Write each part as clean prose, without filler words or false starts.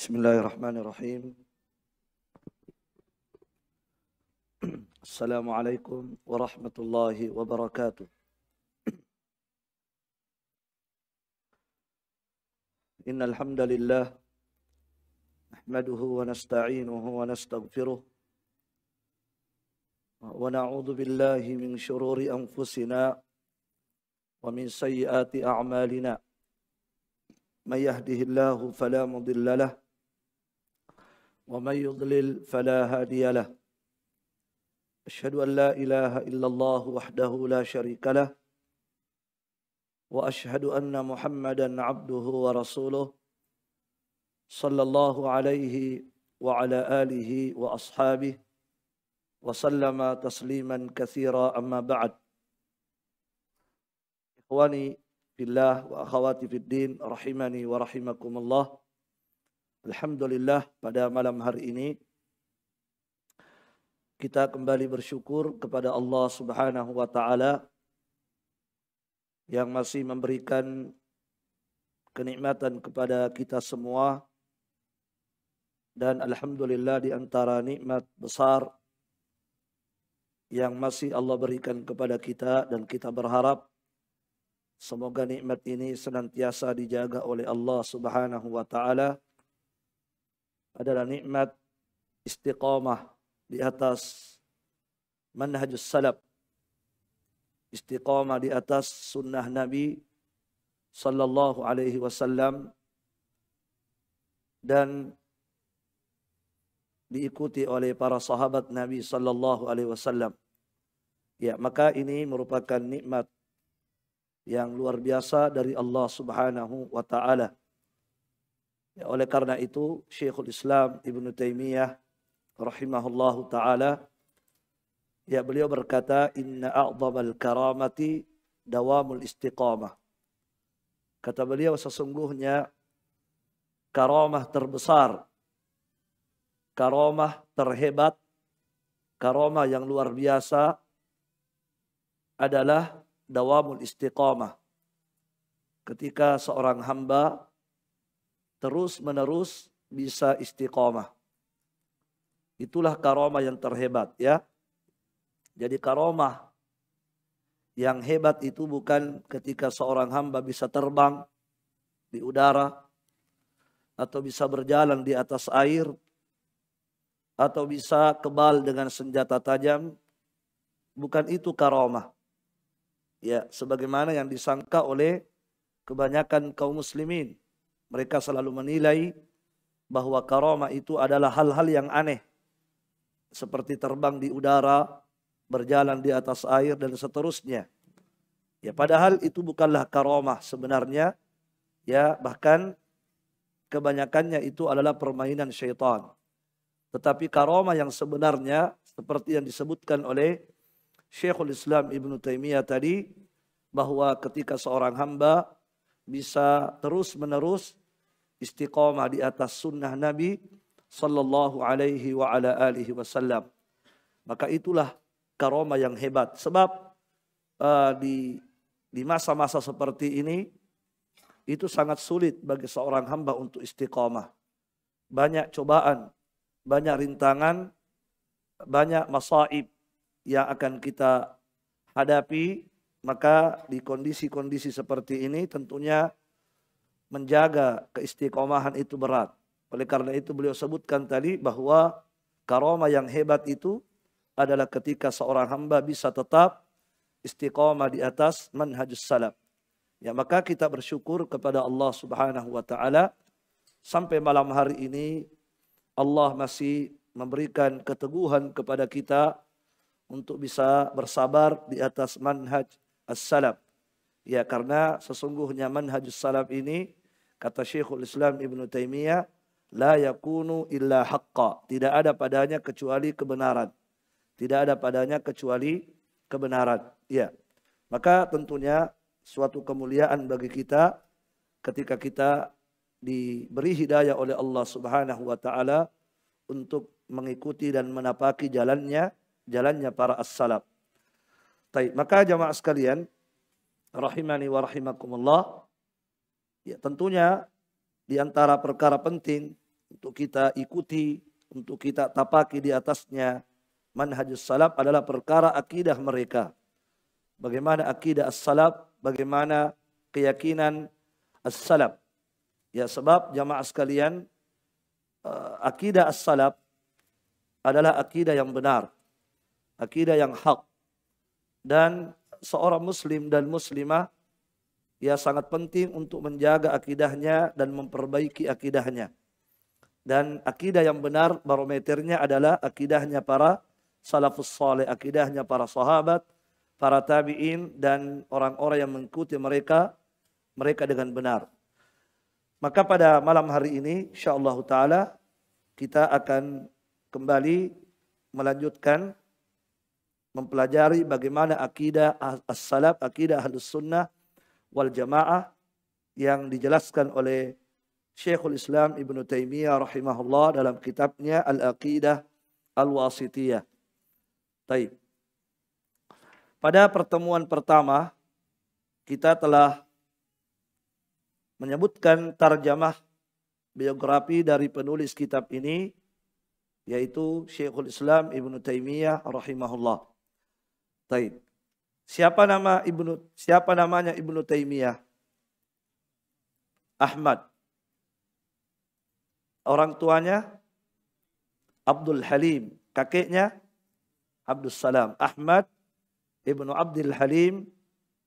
Bismillahirrahmanirrahim. Assalamualaikum warahmatullahi wabarakatuh. Innal hamdalillah nahmaduhu wa nasta'inuhu wa nastaghfiruh wa na'udzu billahi min shururi anfusina wa min sayyiati a'malina. May yahdihillahu fala mudilla lahu wa may yudlil fala hadiya lahu. Asyhadu an la ilaha illallah wahdahu la syarika lah wa asyhadu anna Muhammadan abduhu wa rasuluh sallallahu alaihi wa ala alihi wa ashabihi wa sallama tasliman katsira amma ba'd. Ikhwani fillah wa akhawati fid din rahimani wa rahimakumullah. Alhamdulillah, pada malam hari ini kita kembali bersyukur kepada Allah Subhanahu wa taala yang masih memberikan kenikmatan kepada kita semua, dan alhamdulillah di antara nikmat besar yang masih Allah berikan kepada kita, dan kita berharap semoga nikmat ini senantiasa dijaga oleh Allah Subhanahu wa taala, adalah nikmat istiqamah di atas manhajus salaf, istiqamah di atas sunnah Nabi sallallahu alaihi wasallam, dan diikuti oleh para sahabat Nabi sallallahu alaihi wasallam. Ya, maka ini merupakan nikmat yang luar biasa dari Allah Subhanahu wa taala. Ya, oleh karena itu Syekhul Islam Ibnu Taimiyah rahimahullahu taala, ya, beliau berkata, inna a'dhamal karamati dawamul istiqamah. Kata beliau, sesungguhnya karamah terbesar, karamah terhebat, karamah yang luar biasa adalah dawamul istiqamah. Ketika seorang hamba terus menerus bisa istiqamah, itulah karamah yang terhebat, ya. Jadi karamah yang hebat itu bukan ketika seorang hamba bisa terbang di udara, atau bisa berjalan di atas air, atau bisa kebal dengan senjata tajam. Bukan itu karamah. Ya, sebagaimana yang disangka oleh kebanyakan kaum muslimin. Mereka selalu menilai bahwa karamah itu adalah hal-hal yang aneh, seperti terbang di udara, berjalan di atas air, dan seterusnya. Ya, padahal itu bukanlah karamah sebenarnya. Ya, bahkan kebanyakannya itu adalah permainan syaitan. Tetapi karamah yang sebenarnya seperti yang disebutkan oleh Syekhul Islam Ibnu Taimiyah tadi, bahwa ketika seorang hamba bisa terus menerus istiqamah di atas sunnah Nabi sallallahu alaihi wa ala alihi wasallam, maka itulah karamah yang hebat. Sebab di masa-masa seperti ini itu sangat sulit bagi seorang hamba untuk istiqamah. Banyak cobaan, banyak rintangan, banyak masaib yang akan kita hadapi. Maka di kondisi-kondisi seperti ini tentunya menjaga keistiqomahan itu berat. Oleh karena itu beliau sebutkan tadi bahwa karamah yang hebat itu adalah ketika seorang hamba bisa tetap istiqamah di atas manhajus salaf. Ya, maka kita bersyukur kepada Allah Subhanahu wa taala sampai malam hari ini Allah masih memberikan keteguhan kepada kita untuk bisa bersabar di atas manhaj as-salaf. Ya, karena sesungguhnya manhajus salaf ini, kata Syekhul Islam Ibnu Taimiyah, la yakunu illa haqqa. Tidak ada padanya kecuali kebenaran. Tidak ada padanya kecuali kebenaran. Ya. Maka tentunya suatu kemuliaan bagi kita ketika kita diberi hidayah oleh Allah Subhanahu wa taala untuk mengikuti dan menapaki jalannya para as-salaf. Baik, maka jamaah sekalian rahimani wa rahimakumullah, ya, tentunya di antara perkara penting untuk kita ikuti, untuk kita tapaki di atasnya manhajus salaf adalah perkara akidah mereka. Bagaimana akidah as-salaf, bagaimana keyakinan as-salaf. Ya, sebab jamaah sekalian, akidah as-salaf adalah akidah yang benar, akidah yang hak. Dan seorang muslim dan muslimah ya sangat penting untuk menjaga akidahnya dan memperbaiki akidahnya. Dan akidah yang benar barometernya adalah akidahnya para salafus saleh, akidahnya para sahabat, para tabi'in dan orang-orang yang mengikuti mereka dengan benar. Maka pada malam hari ini insyaallah taala kita akan kembali melanjutkan mempelajari bagaimana akidah as-salaf, akidah ahlus sunnah wal jamaah yang dijelaskan oleh Syekhul Islam Ibnu Taimiyah rahimahullah dalam kitabnya Al-Aqidah Al-Wasithiyah. Baik. Pada pertemuan pertama kita telah menyebutkan tarjamah biografi dari penulis kitab ini, yaitu Syekhul Islam Ibnu Taimiyah rahimahullah. Baik. Siapa namanya Ibnu Taimiyah? Ahmad. Orang tuanya Abdul Halim, kakeknya Abdus Salam. Ahmad Ibnu Abdul Halim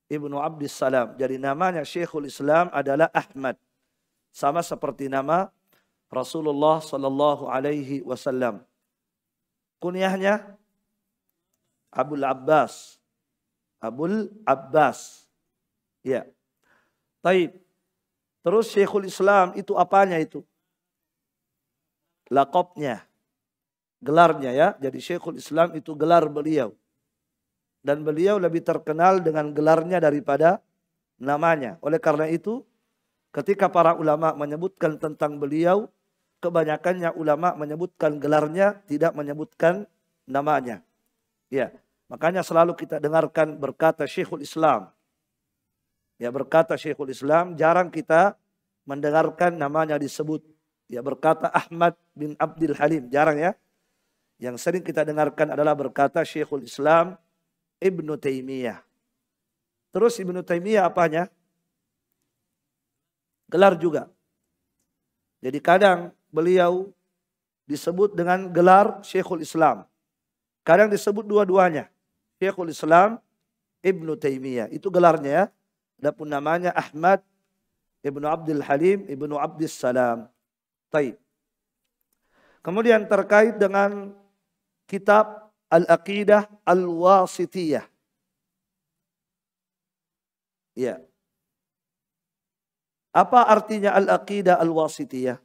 Ibnu Abdus Salam. Jadi namanya Syekhul Islam adalah Ahmad. Sama seperti nama Rasulullah sallallahu alaihi wasallam. Kunyahnya Abul Abbas. Abul Abbas. Ya. Taib. Terus Syekhul Islam itu apanya itu? Laqabnya. Gelarnya ya. Jadi Syekhul Islam itu gelar beliau. Dan beliau lebih terkenal dengan gelarnya daripada namanya. Oleh karena itu, ketika para ulama menyebutkan tentang beliau, kebanyakannya ulama menyebutkan gelarnya, tidak menyebutkan namanya. Ya, makanya selalu kita dengarkan berkata Syekhul Islam. Ya, berkata Syekhul Islam, jarang kita mendengarkan namanya disebut. Ya, berkata Ahmad bin Abdul Halim, jarang ya. Yang sering kita dengarkan adalah berkata Syekhul Islam Ibnu Taimiyah. Terus Ibnu Taimiyah apanya? Gelar juga. Jadi kadang beliau disebut dengan gelar Syekhul Islam. Kadang disebut dua-duanya. Syekhul Islam Ibnu Taimiyah. Itu gelarnya ya. Adapun namanya Ahmad Ibnu Abdul Halim Ibnu Abdus Salam. Baik. Kemudian terkait dengan kitab Al-Aqidah Al-Wasithiyah. Ya. Apa artinya Al-Aqidah Al-Wasithiyah?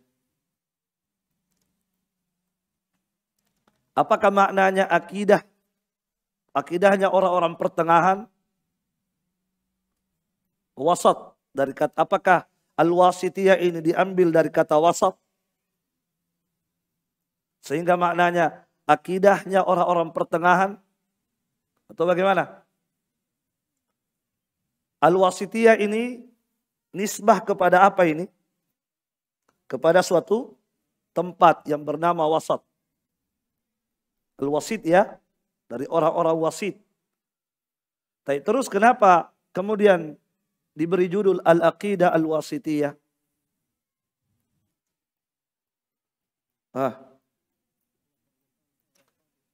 Apakah maknanya akidah? Akidahnya orang-orang pertengahan? Wasat. Dari kata, apakah Al-Wasithiyah ini diambil dari kata wasat? Sehingga maknanya akidahnya orang-orang pertengahan? Atau bagaimana? Al-Wasithiyah ini nisbah kepada apa ini? Kepada suatu tempat yang bernama wasat. Al-Wasit ya, dari orang-orang wasit. Terus kenapa kemudian diberi judul Al-Aqidah Al-Wasithiyah?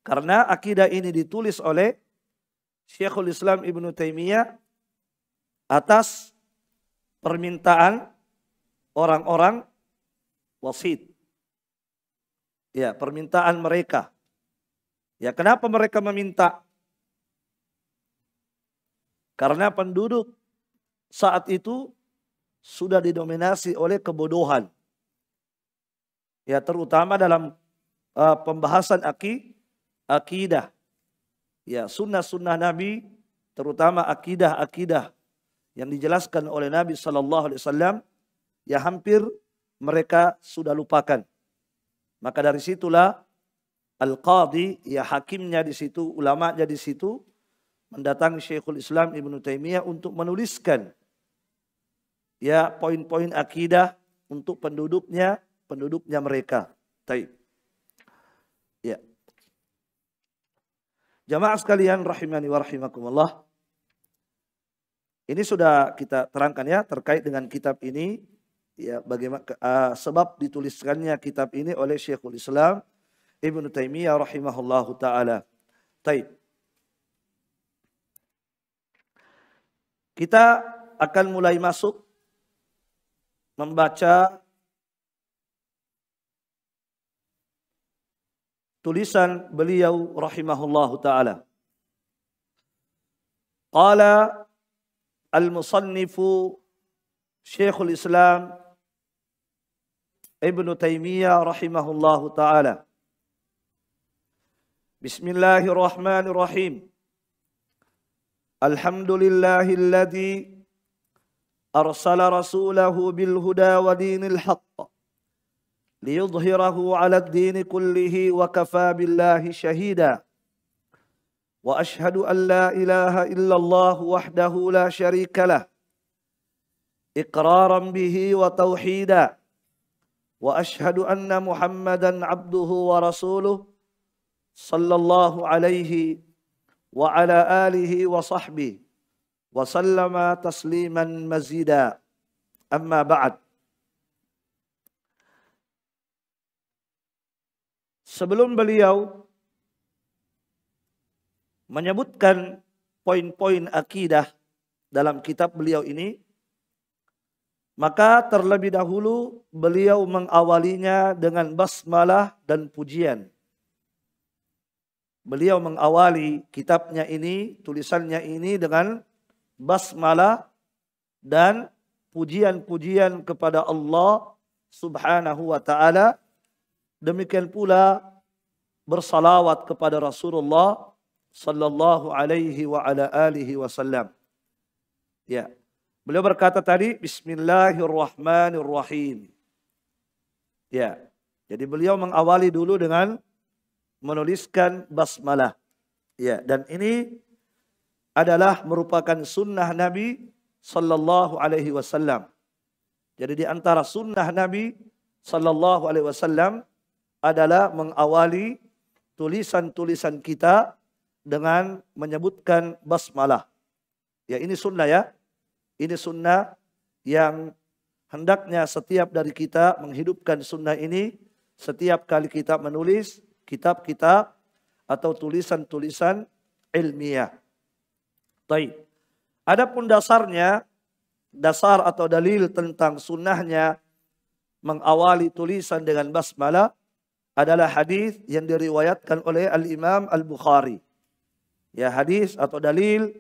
Karena akidah ini ditulis oleh Syekhul Islam Ibnu Taimiyah atas permintaan orang-orang wasit. Ya, permintaan mereka. Ya, kenapa mereka meminta? Karena penduduk saat itu sudah didominasi oleh kebodohan. Ya, terutama dalam pembahasan akidah. Ya, sunnah-sunnah Nabi, terutama akidah-akidah yang dijelaskan oleh Nabi SAW, ya hampir mereka sudah lupakan. Maka dari situlah Al-Qadhi, ya hakimnya di situ, ulamanya di situ, mendatangi Syekhul Islam Ibnu Taimiyah untuk menuliskan ya poin-poin akidah untuk penduduknya penduduknya mereka. Taib. Ya. Jamaah sekalian rahimani wa rahimakumullah. Ini sudah kita terangkan ya terkait dengan kitab ini, ya bagaimana sebab dituliskannya kitab ini oleh Syekhul Islam Ibnu Taimiyah rahimahullahu taala. Taib. Kita akan mulai masuk membaca tulisan beliau rahimahullahu taala. Qala al-musannifu Syekhul Islam Ibnu Taimiyah rahimahullahu taala. Bismillahirrahmanirrahim. Alhamdulillahilladzi arsala rasulahu bil huda wa dinil haqq liyudhhirahu 'ala ad-din kullihi wa kafa billahi shahida. Wa ashhadu an la ilaha illallah wahdahu la syarika lah iqraran bihi wa tauhida. Wa ashhadu anna Muhammadan 'abduhu wa rasuluh sallallahu alaihi wa ala alihi wa sahbihi wa sallama tasliman mazida. Amma ba'd. Sebelum beliau menyebutkan poin-poin akidah dalam kitab beliau ini, maka terlebih dahulu beliau mengawalinya dengan basmalah dan pujian. Beliau mengawali kitabnya ini, tulisannya ini dengan basmalah dan pujian-pujian kepada Allah Subhanahu wa taala. Demikian pula bersalawat kepada Rasulullah sallallahu alaihi wa ala alihi wasallam. Ya. Beliau berkata tadi bismillahirrahmanirrahim. Ya. Jadi beliau mengawali dulu dengan menuliskan basmalah. Ya, dan ini adalah merupakan sunnah Nabi sallallahu alaihi wasallam. Jadi di antara sunnah Nabi sallallahu alaihi wasallam adalah mengawali tulisan-tulisan kita dengan menyebutkan basmalah. Ya, ini sunnah ya. Ini sunnah yang hendaknya setiap dari kita menghidupkan sunnah ini setiap kali kita menulis kitab-kitab atau tulisan-tulisan ilmiah. Baik. Adapun dasarnya, dasar atau dalil tentang sunnahnya mengawali tulisan dengan basmalah adalah hadis yang diriwayatkan oleh Al-Imam Al-Bukhari. Ya, hadis atau dalil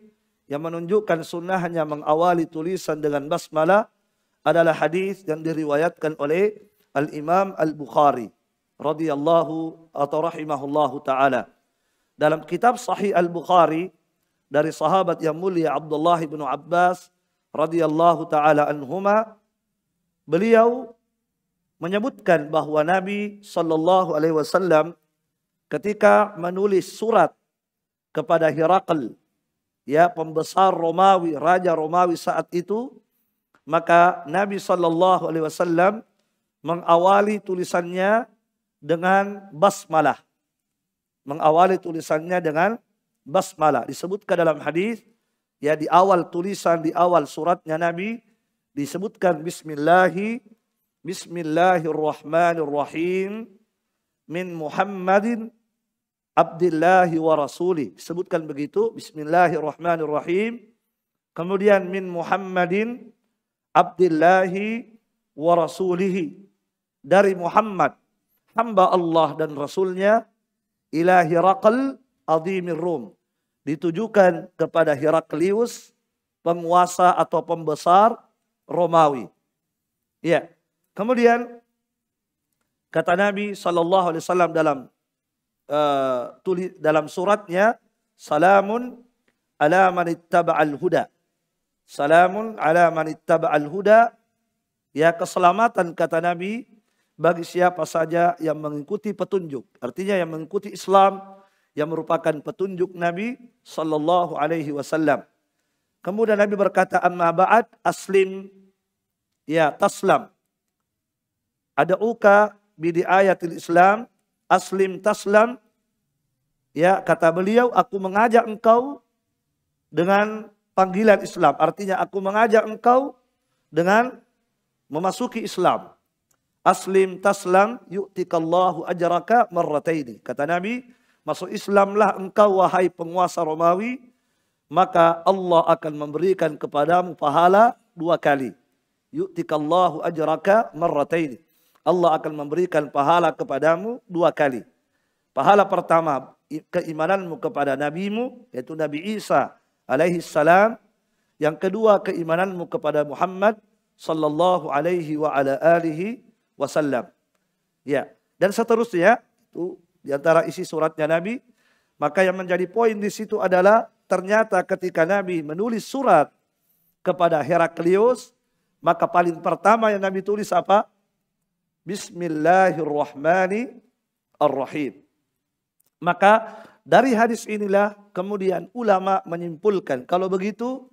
yang menunjukkan sunnahnya mengawali tulisan dengan basmalah adalah hadis yang diriwayatkan oleh Al-Imam Al-Bukhari radhiyallahu atau rahimahullahu taala. Dalam kitab Sahih Al-Bukhari dari sahabat yang mulia Abdullah bin Abbas radhiyallahu taala anhuma, beliau menyebutkan bahwa Nabi sallallahu alaihi wasallam ketika menulis surat kepada Herakl, ya pembesar Romawi, raja Romawi saat itu, maka Nabi sallallahu alaihi wasallam mengawali tulisannya dengan basmalah. Mengawali tulisannya dengan basmalah. Disebutkan dalam hadis, ya di awal tulisan, di awal suratnya Nabi disebutkan Bismillahirrahmanirrahim min Muhammadin Abdillahi wa Rasulih. Disebutkan begitu, Bismillahirrahmanirrahim. Kemudian min Muhammadin Abdillahi wa Rasulihi. Dari Muhammad, hamba Allah dan Rasulnya, ila Herakl azimir Rum. Ditujukan kepada Heraklius, penguasa atau pembesar Romawi. Ya. Kemudian kata Nabi sallallahu alaihi wasallam dalam suratnya, salamun ala man ittaba'al huda. Salamun ala man ittaba'al huda. Ya, keselamatan kata Nabi bagi siapa saja yang mengikuti petunjuk. Artinya yang mengikuti Islam yang merupakan petunjuk Nabi sallallahu alaihi wasallam. Kemudian Nabi berkata, amma ba'd aslim ya taslam. ad'uka bidiayatil Islam, aslim taslam. Ya, kata beliau, aku mengajak engkau dengan panggilan Islam. Artinya aku mengajak engkau dengan memasuki Islam. Aslim taslam yu'tikallahu ajraka marrataini. Kata Nabi, masuk Islamlah engkau wahai penguasa Romawi, maka Allah akan memberikan kepadamu pahala 2 kali. Yu'tikallahu ajraka marrataini. Allah akan memberikan pahala kepadamu 2 kali. Pahala pertama, keimananmu kepada nabimu, yaitu Nabi Isa alaihi salam. Yang kedua, keimananmu kepada Muhammad sallallahu alaihi wa ala alihi wasallam. Ya, dan seterusnya, itu di antara isi suratnya Nabi. Maka yang menjadi poin di situ adalah ternyata ketika Nabi menulis surat kepada Heraklius, maka paling pertama yang Nabi tulis apa? Bismillahirrahmanirrahim. Maka dari hadis inilah kemudian ulama menyimpulkan kalau begitu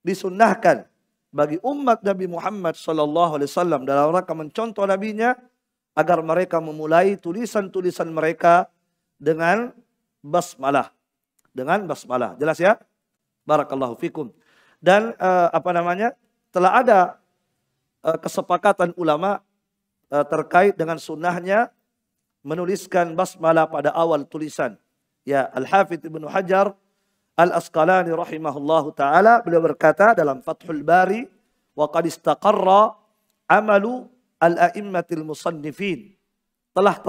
disunnahkan bagi umat Nabi Muhammad SAW dalam rangka mencontoh nabinya agar mereka memulai tulisan-tulisan mereka dengan basmalah. Dengan basmalah. Jelas ya? Barakallahu fikum. Dan telah ada kesepakatan ulama terkait dengan sunnahnya menuliskan basmalah pada awal tulisan. Ya, Al-Hafidz Ibnu Hajar Al-Asqalani rahimahullahu ta'ala, beliau berkata dalam Fathul Bari, wa qad istaqarra amalu al-a'immatil musannifin. Telah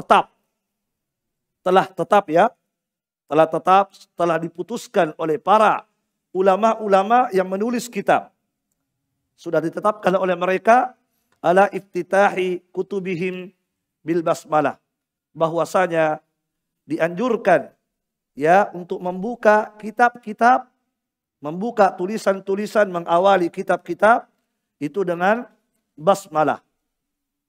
diputuskan oleh para ulama-ulama yang menulis kitab. Sudah ditetapkan oleh mereka ala iftitahi kutubihim bil basmalah, bahwasanya dianjurkan ya untuk membuka kitab-kitab, membuka tulisan-tulisan, mengawali kitab-kitab itu dengan basmalah.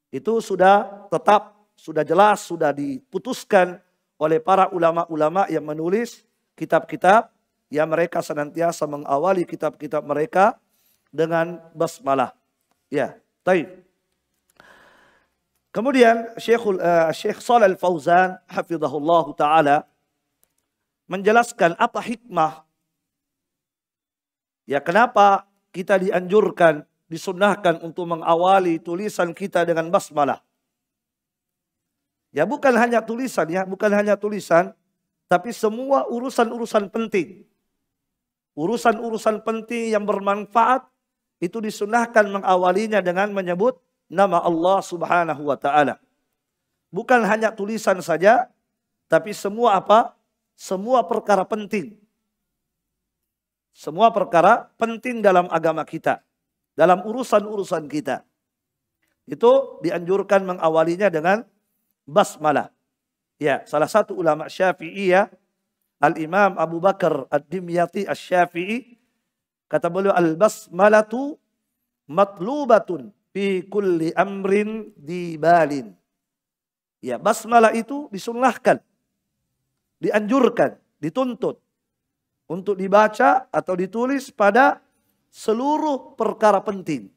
Itu sudah tetap, sudah jelas, sudah diputuskan oleh para ulama-ulama yang menulis kitab-kitab, yang mereka senantiasa mengawali kitab-kitab mereka dengan basmalah. Ya, baik. Kemudian Syekh Shalih Al-Fauzan hafizahullah ta'ala menjelaskan apa hikmah. Ya, kenapa kita dianjurkan, disunnahkan untuk mengawali tulisan kita dengan basmalah. Ya, bukan hanya tulisan ya, bukan hanya tulisan, tapi semua urusan-urusan penting. Urusan-urusan penting yang bermanfaat itu disunnahkan mengawalinya dengan menyebut nama Allah Subhanahu wa ta'ala. Bukan hanya tulisan saja, tapi semua apa? Semua perkara penting. Semua perkara penting dalam agama kita, dalam urusan-urusan kita. Itu dianjurkan mengawalinya dengan basmalah. Ya, salah satu ulama Syafi'iyah, Al-Imam Abu Bakar Ad-Dimyati Asy-Syafi'i, kata beliau, al-basmalatu matlubatun fi kulli amrin dibalin. Ya, basmalah itu disunnahkan, dianjurkan, dituntut untuk dibaca atau ditulis pada seluruh perkara penting.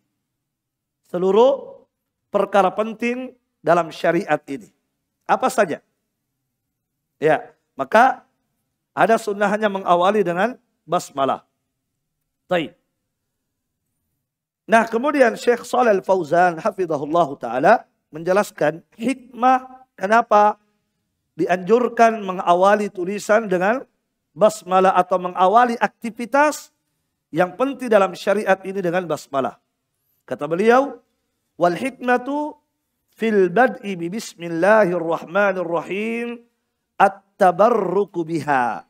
Seluruh perkara penting dalam syariat ini. Apa saja? Ya, maka ada sunnahnya mengawali dengan basmalah. Baik. Nah, kemudian Syekh Shalih Al-Fauzan hafizahullah ta'ala menjelaskan hikmah kenapa dianjurkan mengawali tulisan dengan basmalah atau mengawali aktivitas yang penting dalam syariat ini dengan basmalah. Kata beliau, wal hikmatu fil bad'i bi bismillahirrahmanirrahim at-tabarruku biha.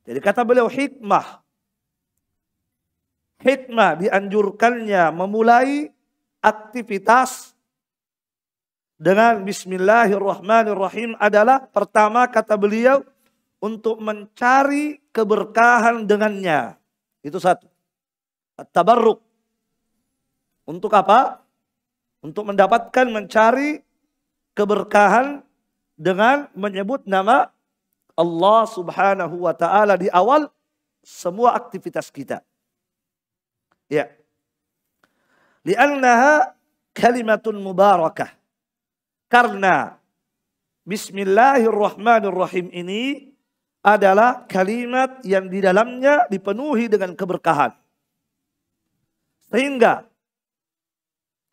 Jadi kata beliau hikmah dianjurkannya memulai aktivitas dengan bismillahirrahmanirrahim adalah pertama kata beliau untuk mencari keberkahan dengannya. Itu satu. At-tabarruk. Untuk apa? Untuk mendapatkan mencari keberkahan dengan menyebut nama Allah Subhanahu wa ta'ala di awal semua aktivitas kita. Ya. Li'annaha kalimatun mubarakah. Karena Bismillahirrahmanirrahim ini adalah kalimat yang di dalamnya dipenuhi dengan keberkahan. Sehingga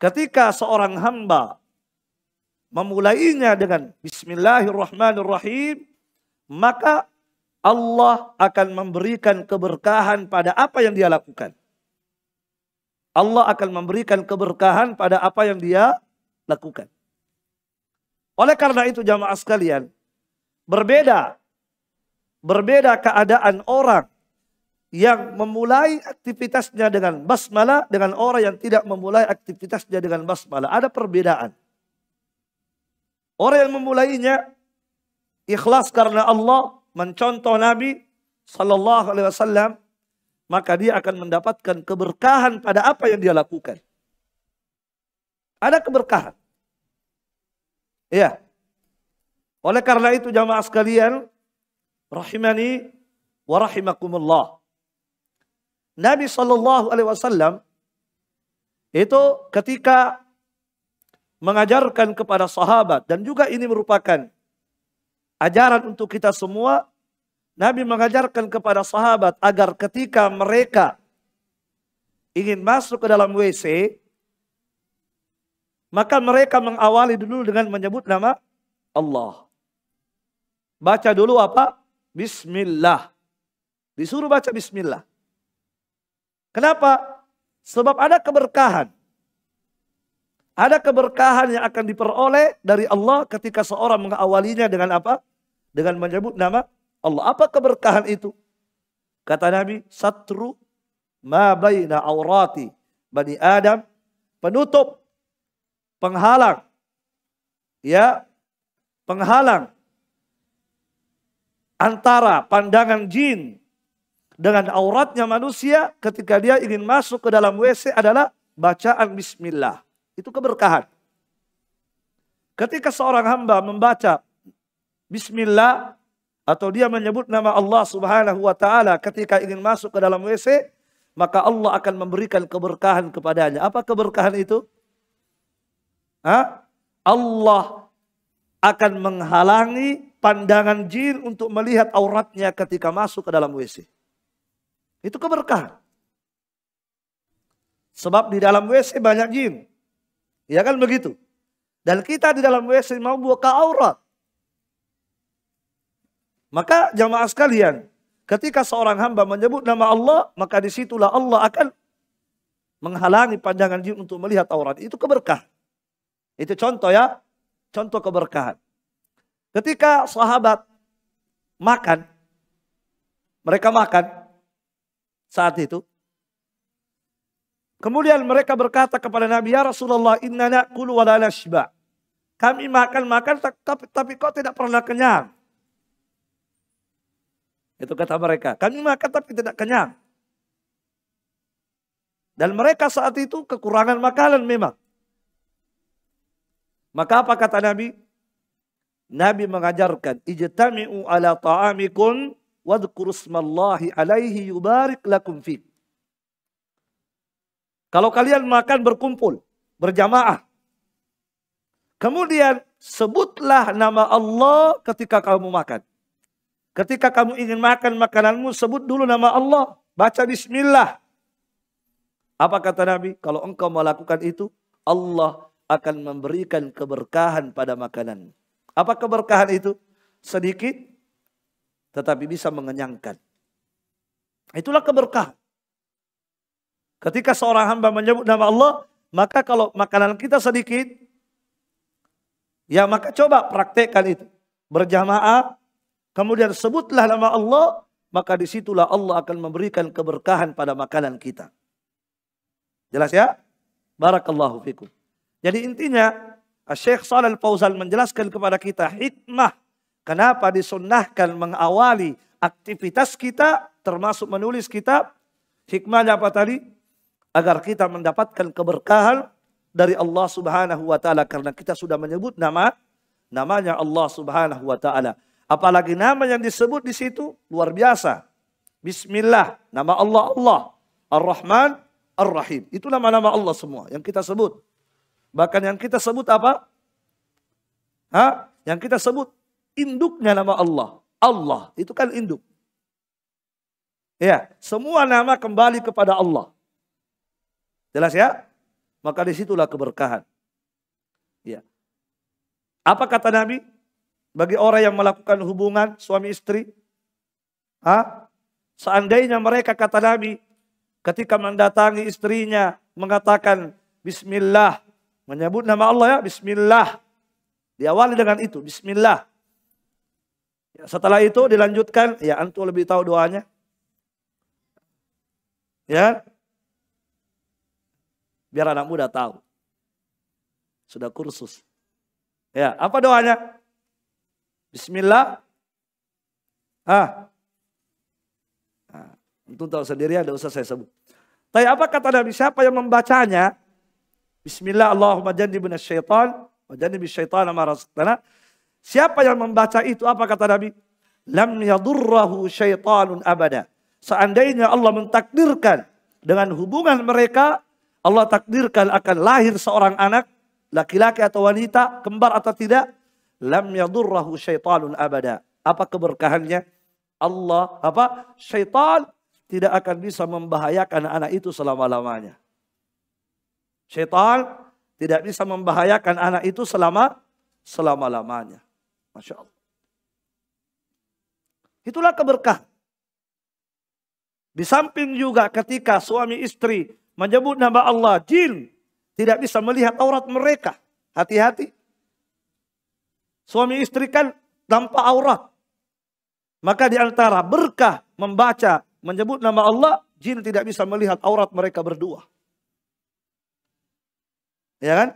ketika seorang hamba memulainya dengan Bismillahirrahmanirrahim, maka Allah akan memberikan keberkahan pada apa yang dia lakukan. Allah akan memberikan keberkahan pada apa yang dia lakukan. Oleh karena itu jamaah sekalian, berbeda keadaan orang yang memulai aktivitasnya dengan basmalah dengan orang yang tidak memulai aktivitasnya dengan basmalah. Ada perbedaan. Orang yang memulainya ikhlas karena Allah, mencontoh Nabi Sallallahu Alaihi Wasallam, maka dia akan mendapatkan keberkahan pada apa yang dia lakukan. Ada keberkahan. Ya. Oleh karena itu jamaah sekalian, rahimani wa rahimakumullah. Nabi Sallallahu Alaihi Wasallam itu ketika mengajarkan kepada sahabat, dan juga ini merupakan ajaran untuk kita semua, Nabi mengajarkan kepada sahabat agar ketika mereka ingin masuk ke dalam WC, maka mereka mengawali dulu dengan menyebut nama Allah. Baca dulu apa? Bismillah. Disuruh baca Bismillah. Kenapa? Sebab ada keberkahan. Ada keberkahan yang akan diperoleh dari Allah ketika seorang mengawalinya dengan apa? Dengan menyebut nama Allah. Apa keberkahan itu? Kata Nabi, satru ma baina aurati bani Adam, penutup, penghalang, ya, penghalang antara pandangan jin dengan auratnya manusia ketika dia ingin masuk ke dalam WC adalah bacaan Bismillah. Itu keberkahan. Ketika seorang hamba membaca Bismillah atau dia menyebut nama Allah Subhanahu wa Ta'ala ketika ingin masuk ke dalam WC, maka Allah akan memberikan keberkahan kepadanya. Apa keberkahan itu? Allah akan menghalangi pandangan jin untuk melihat auratnya ketika masuk ke dalam WC. Itu keberkahan. Sebab di dalam WC banyak jin. Ya kan begitu. Dan kita di dalam WC mau buka aurat. Maka jamaah sekalian, ketika seorang hamba menyebut nama Allah, maka disitulah Allah akan menghalangi pandangan jin untuk melihat aurat. Itu keberkahan. Itu contoh ya, contoh keberkahan. Ketika sahabat makan, mereka makan saat itu. Kemudian mereka berkata kepada Nabi, ya Rasulullah, inna na'kulu wa la nashba. Kami makan tapi kok tidak pernah kenyang. Itu kata mereka, kami makan tapi tidak kenyang. Dan mereka saat itu kekurangan makanan memang. Maka apa kata Nabi? Nabi mengajarkan, ijtami'u ala ta'amikum wadhkuru ismallahi alaihi yubarik lakum fi. Kalau kalian makan berkumpul, berjamaah. Kemudian sebutlah nama Allah ketika kamu makan. Ketika kamu ingin makan makananmu, sebut dulu nama Allah. Baca bismillah. Apa kata Nabi? Kalau engkau melakukan itu, Allah akan memberikan keberkahan pada makanan. Apa keberkahan itu? Sedikit, tetapi bisa mengenyangkan. Itulah keberkahan. Ketika seorang hamba menyebut nama Allah, maka kalau makanan kita sedikit, ya maka coba praktekkan itu. Berjamaah, kemudian sebutlah nama Allah, maka disitulah Allah akan memberikan keberkahan pada makanan kita. Jelas ya? Barakallahu fikum. Jadi intinya, Syekh Shalal Fauzan menjelaskan kepada kita hikmah kenapa disunnahkan mengawali aktivitas kita, termasuk menulis kitab. Hikmahnya apa tadi? Agar kita mendapatkan keberkahan dari Allah Subhanahu wa Ta'ala. Karena kita sudah menyebut namanya Allah Subhanahu wa Ta'ala. Apalagi nama yang disebut di situ luar biasa. Bismillah, nama Allah Allah. Ar-Rahman, Ar-Rahim. Itu nama-nama Allah semua yang kita sebut. Bahkan yang kita sebut apa? Yang kita sebut induknya nama Allah. Allah itu kan induk. Ya, semua nama kembali kepada Allah. Jelas ya? Maka disitulah keberkahan. Ya. Apa kata Nabi? Bagi orang yang melakukan hubungan suami istri. Seandainya mereka, kata Nabi, ketika mendatangi istrinya mengatakan Bismillah. Menyebut nama Allah ya, Bismillah. Diawali dengan itu, Bismillah. Ya, setelah itu dilanjutkan, ya antum lebih tahu doanya. Ya. Biar anak muda tahu. Sudah kursus. Ya, apa doanya? Bismillah. Untuk tahu sendiri, ada usah saya sebut. Tapi apa kata Nabi? Siapa yang membacanya? Bismillah Allahumma jannibna syaitan wa jannibi syaitan ma razaqtana. Siapa yang membaca itu, apa kata Nabi? Lam yadurrahu syaitanun abada. Seandainya Allah mentakdirkan dengan hubungan mereka, Allah takdirkan akan lahir seorang anak, laki-laki atau wanita, kembar atau tidak, lam yadurrahu syaitanun abada. Apa keberkahannya? Syaitan tidak akan bisa membahayakan anak itu selama-lamanya. Syaitan tidak bisa membahayakan anak itu selama-lamanya. Masya Allah. Itulah keberkahan. Di samping juga ketika suami istri menyebut nama Allah, jin tidak bisa melihat aurat mereka. Hati-hati. Suami istri kan tanpa aurat. Maka di antara berkah membaca, menyebut nama Allah, jin tidak bisa melihat aurat mereka berdua. Ya kan?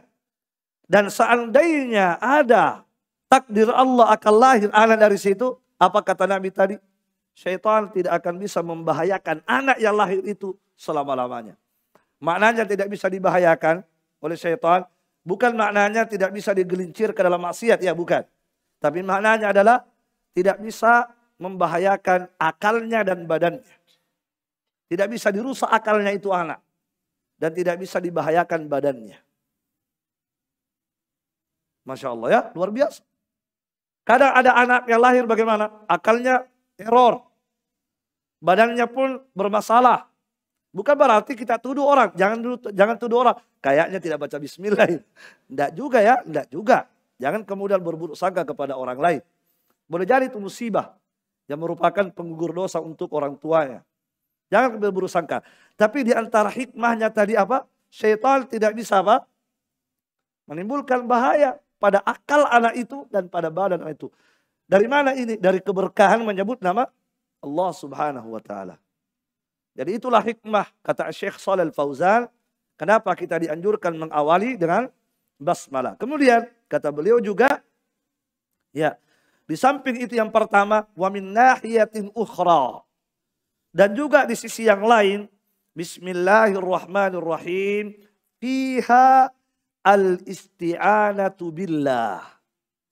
Dan seandainya ada takdir Allah akan lahir anak dari situ, apa kata Nabi tadi? Syaitan tidak akan bisa membahayakan anak yang lahir itu selama-lamanya. Maknanya tidak bisa dibahayakan oleh syaitan, bukan maknanya tidak bisa digelincir ke dalam maksiat, ya bukan. Tapi maknanya adalah tidak bisa membahayakan akalnya dan badannya. Tidak bisa dirusak akalnya itu anak. Dan tidak bisa dibahayakan badannya. Masya Allah ya, luar biasa. Kadang ada anak yang lahir bagaimana? Akalnya error. Badannya pun bermasalah. Bukan berarti kita tuduh orang. Jangan tuduh orang. Kayaknya tidak baca bismillah. Tidak juga ya, tidak juga. Jangan kemudian berburuk sangka kepada orang lain. Boleh jadi itu musibah yang merupakan penggugur dosa untuk orang tuanya. Jangan berburuk sangka. Tapi di antara hikmahnya tadi apa? Syaitan tidak bisa apa? Menimbulkan bahaya pada akal anak itu dan pada badan anak itu. Dari mana ini? Dari keberkahan menyebut nama Allah Subhanahu wa taala. Jadi itulah hikmah kata Syekh Shalih Al-Fauzan, kenapa kita dianjurkan mengawali dengan basmalah. Kemudian kata beliau juga, ya, di samping itu yang pertama, wa min nahiyatin ukhra. Dan juga di sisi yang lain, bismillahirrahmanirrahim, fiha al-isti'anatu billah.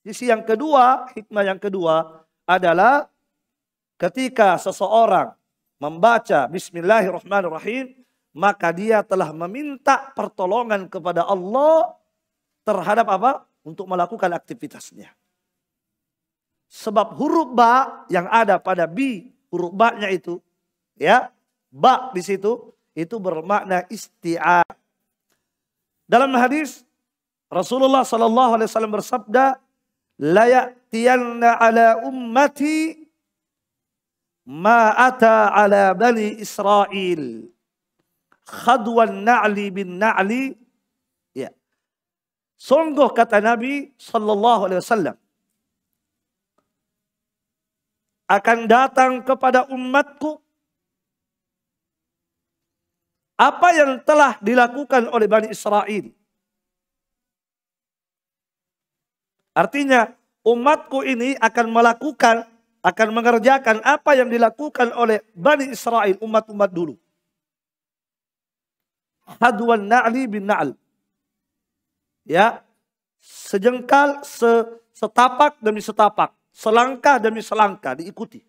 Sisi yang kedua, hikmah yang kedua adalah ketika seseorang membaca bismillahirrahmanirrahim, maka dia telah meminta pertolongan kepada Allah terhadap apa? Untuk melakukan aktivitasnya. Sebab huruf ba yang ada pada bi, huruf ba-nya itu, ya, ba di situ, itu bermakna isti'anah. Dalam hadis Rasulullah SAW bersabda, la ya'tiyanna ala ummati ma ata ala bani Israel khadwan na'li bin na'li. Ya. Sungguh kata Nabi SAW, akan datang kepada umatku apa yang telah dilakukan oleh Bani Israel. Artinya umatku ini akan melakukan, akan mengerjakan apa yang dilakukan oleh Bani Israel, umat-umat dulu. Hadwan na'li bin na'al. Ya, sejengkal, setapak demi setapak, selangkah demi selangkah diikuti.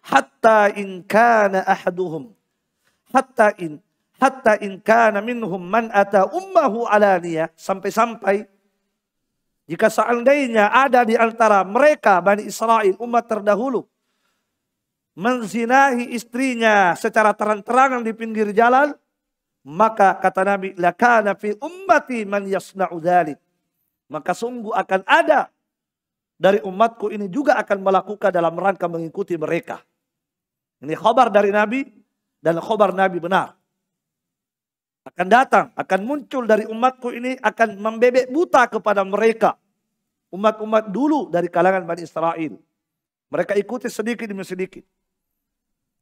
Hatta in kana ahaduhum, hatta in kana minhum man ata ummahu alaniyah, sampai-sampai jika seandainya ada di antara mereka Bani Israel, umat terdahulu, menzinahi istrinya secara terang-terangan di pinggir jalan, maka kata Nabi, lakana fi ummati man yasna'u dzalik. Maka sungguh akan ada dari umatku ini juga akan melakukan dalam rangka mengikuti mereka. Ini khabar dari Nabi dan khabar Nabi benar. Akan datang, akan muncul dari umatku ini, akan membebek buta kepada mereka. Umat-umat dulu dari kalangan Bani Israel. Mereka ikuti sedikit demi sedikit.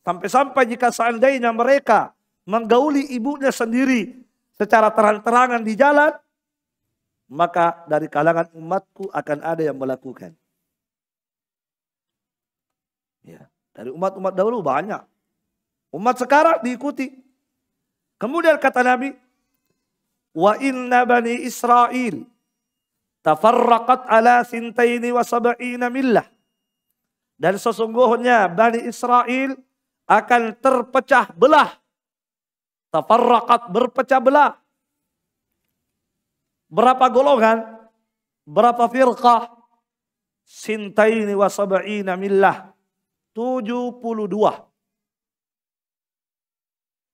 Sampai-sampai jika seandainya mereka menggauli ibunya sendiri secara terang-terangan di jalan, maka dari kalangan umatku akan ada yang melakukan. Ya, dari umat-umat dahulu banyak. Umat sekarang diikuti. Kemudian kata Nabi, wa inna bani Israel tafarraqat ala sintaini wa sab'ina millah. Dan sesungguhnya Bani Israel akan terpecah belah. Tafarraqat, berpecah belah. Berapa golongan? Berapa firqah? Sintaini wa sab'ina millah. 72.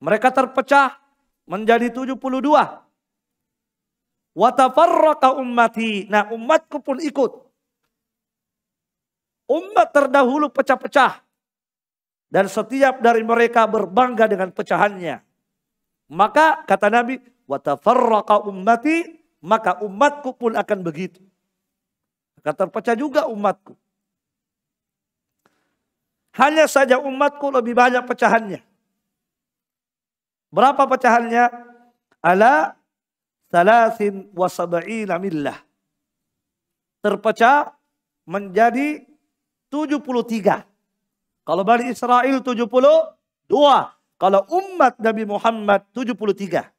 Mereka terpecah menjadi 72. Wa tafarraqa ummati. Nah, umatku pun ikut. Umat terdahulu pecah-pecah. Dan setiap dari mereka berbangga dengan pecahannya. Maka kata Nabi, wa tafarraqa ummati, maka umatku pun akan begitu. Maka terpecah juga umatku. Hanya saja umatku lebih banyak pecahannya. Berapa pecahannya? Ala 73 millah. Terpecah menjadi 73. Kalau Bani Israel 72. Kalau umat Nabi Muhammad 73.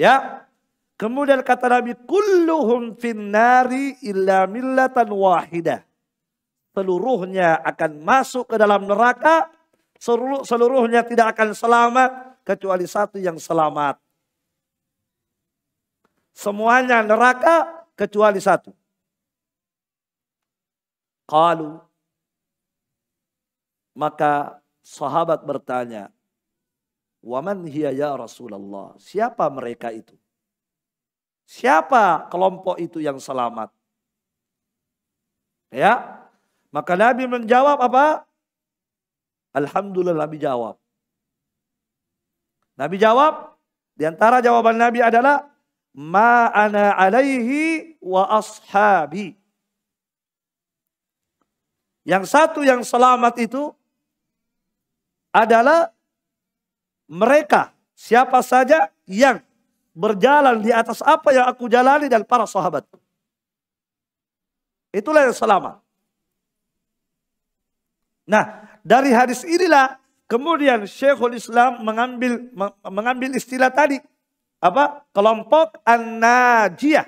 Ya. Kemudian kata Nabi, kulluhum finnari illa millatan wahidah. Seluruhnya akan masuk ke dalam neraka. Seluruhnya tidak akan selamat kecuali satu yang selamat. Semuanya neraka kecuali satu. Qalu, maka sahabat bertanya, wa man hiya ya Rasulullah? Siapa mereka itu? Siapa kelompok itu yang selamat? Ya, maka Nabi menjawab apa? Alhamdulillah, Nabi jawab. Nabi jawab, di antara jawaban Nabi adalah ma ana alaihi wa ashabi. Yang satu yang selamat itu adalah mereka, siapa saja yang berjalan di atas apa yang aku jalani dan para sahabat. Itulah yang selamat. Nah, dari hadis inilah kemudian Syekhul Islam mengambil istilah tadi. Apa? Kelompok an-najiyah.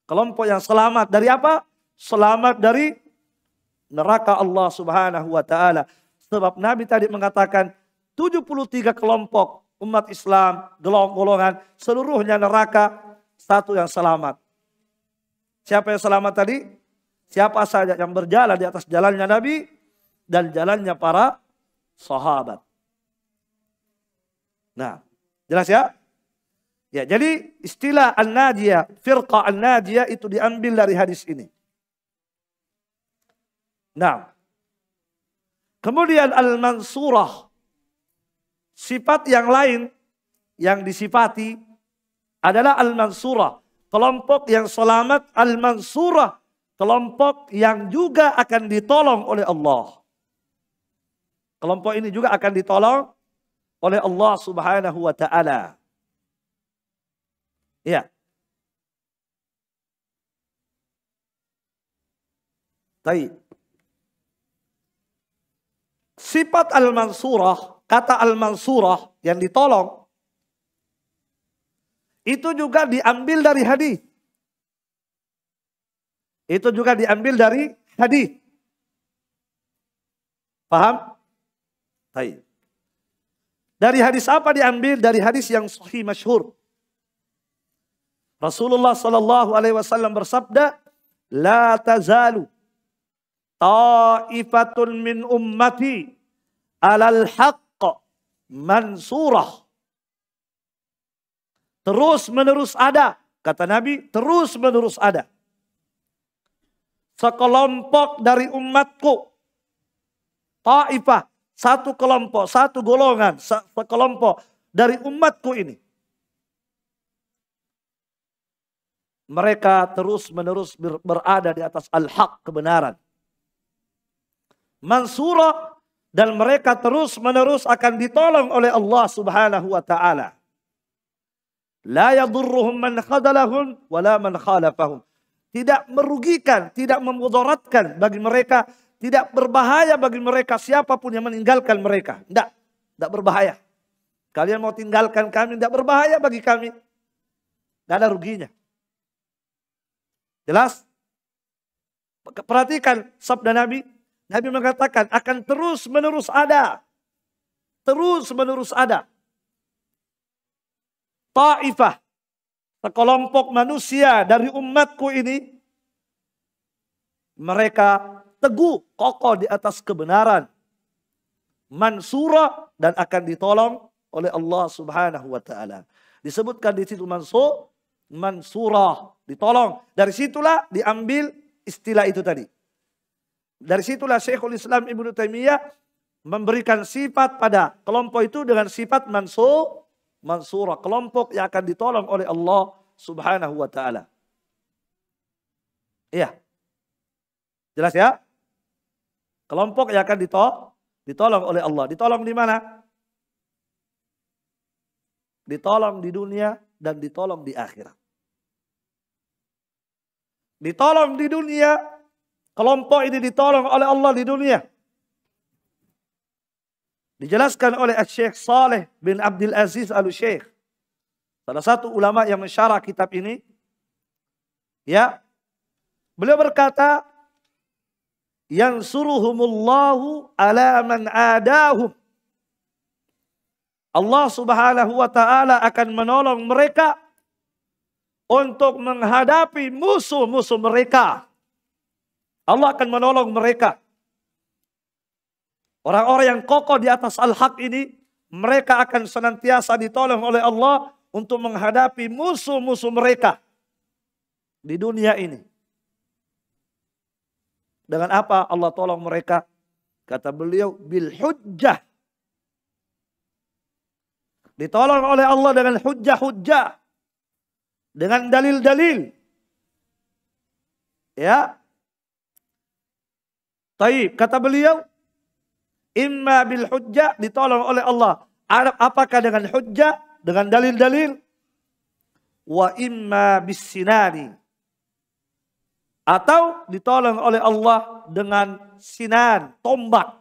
Kelompok yang selamat dari apa? Selamat dari neraka Allah Subhanahu wa taala. Sebab Nabi tadi mengatakan 73 kelompok umat Islam, golongan, seluruhnya neraka, satu yang selamat. Siapa yang selamat tadi? Siapa saja yang berjalan di atas jalannya Nabi dan jalannya para sahabat. Nah, jelas ya? Ya, jadi istilah an-najiyah, firqah an-najiyah itu diambil dari hadis ini. Nah, kemudian al-mansurah, sifat yang lain yang disifati adalah al-mansurah, kelompok yang selamat, al-mansurah, kelompok yang juga akan ditolong oleh Allah. Kelompok ini juga akan ditolong oleh Allah Subhanahu wa taala. Ya. Baik. Sifat al-mansurah, kata al-mansurah yang ditolong, itu juga diambil dari hadis. Itu juga diambil dari hadis. Paham? Baik. Dari hadis apa diambil? Dari hadis yang sahih masyhur. Rasulullah sallallahu alaihi wasallam bersabda, "La tazalu ta'ifatun min ummati 'alal haqq mansurah." Terus menerus ada, kata Nabi, terus menerus ada sekelompok dari umatku, ta'ifah, satu kelompok, satu golongan, sekelompok dari umatku ini. Mereka terus menerus berada di atas al-haq, kebenaran. Mansurah, dan mereka terus menerus akan ditolong oleh Allah subhanahu wa ta'ala. La yadurruhum man khadalahum wala man khalafahum. Tidak merugikan, tidak memudaratkan bagi mereka, tidak berbahaya bagi mereka siapapun yang meninggalkan mereka. Tidak berbahaya. Kalian mau tinggalkan kami, tidak berbahaya bagi kami. Tidak ada ruginya. Jelas? Perhatikan sabda Nabi. Nabi mengatakan akan terus menerus ada. Terus menerus ada. Ta'ifah, sekelompok manusia dari umatku ini. Mereka teguh, kokoh di atas kebenaran. Mansurah, dan akan ditolong oleh Allah subhanahu wa ta'ala. Disebutkan di situ mansurah, ditolong. Dari situlah diambil istilah itu tadi. Dari situlah Syekhul Islam Ibnu Taimiyah memberikan sifat pada kelompok itu dengan sifat mansurah, kelompok yang akan ditolong oleh Allah subhanahu wa ta'ala. Iya. Jelas ya? Kelompok yang akan ditolong oleh Allah. Ditolong di mana? Ditolong di dunia dan ditolong di akhirat. Ditolong di dunia, kelompok ini ditolong oleh Allah di dunia. Dijelaskan oleh Syekh Saleh bin Abdul Aziz Al-Syekh, salah satu ulama yang mensyarah kitab ini. Ya, beliau berkata, yansuruhumullahu ala man adahum. Allah subhanahu wa ta'ala akan menolong mereka untuk menghadapi musuh-musuh mereka. Allah akan menolong mereka. Orang-orang yang kokoh di atas al-haq ini, mereka akan senantiasa ditolong oleh Allah untuk menghadapi musuh-musuh mereka di dunia ini. Dengan apa Allah tolong mereka? Kata beliau, bil hujjah. Ditolong oleh Allah dengan hujjah-hujjah. Dengan dalil-dalil. Ya. Taib, kata beliau, imma bil hujjah, ditolong oleh Allah. Apakah dengan hujjah, dengan dalil-dalil? Wa imma bis sinani, atau ditolong oleh Allah dengan sinan, tombak.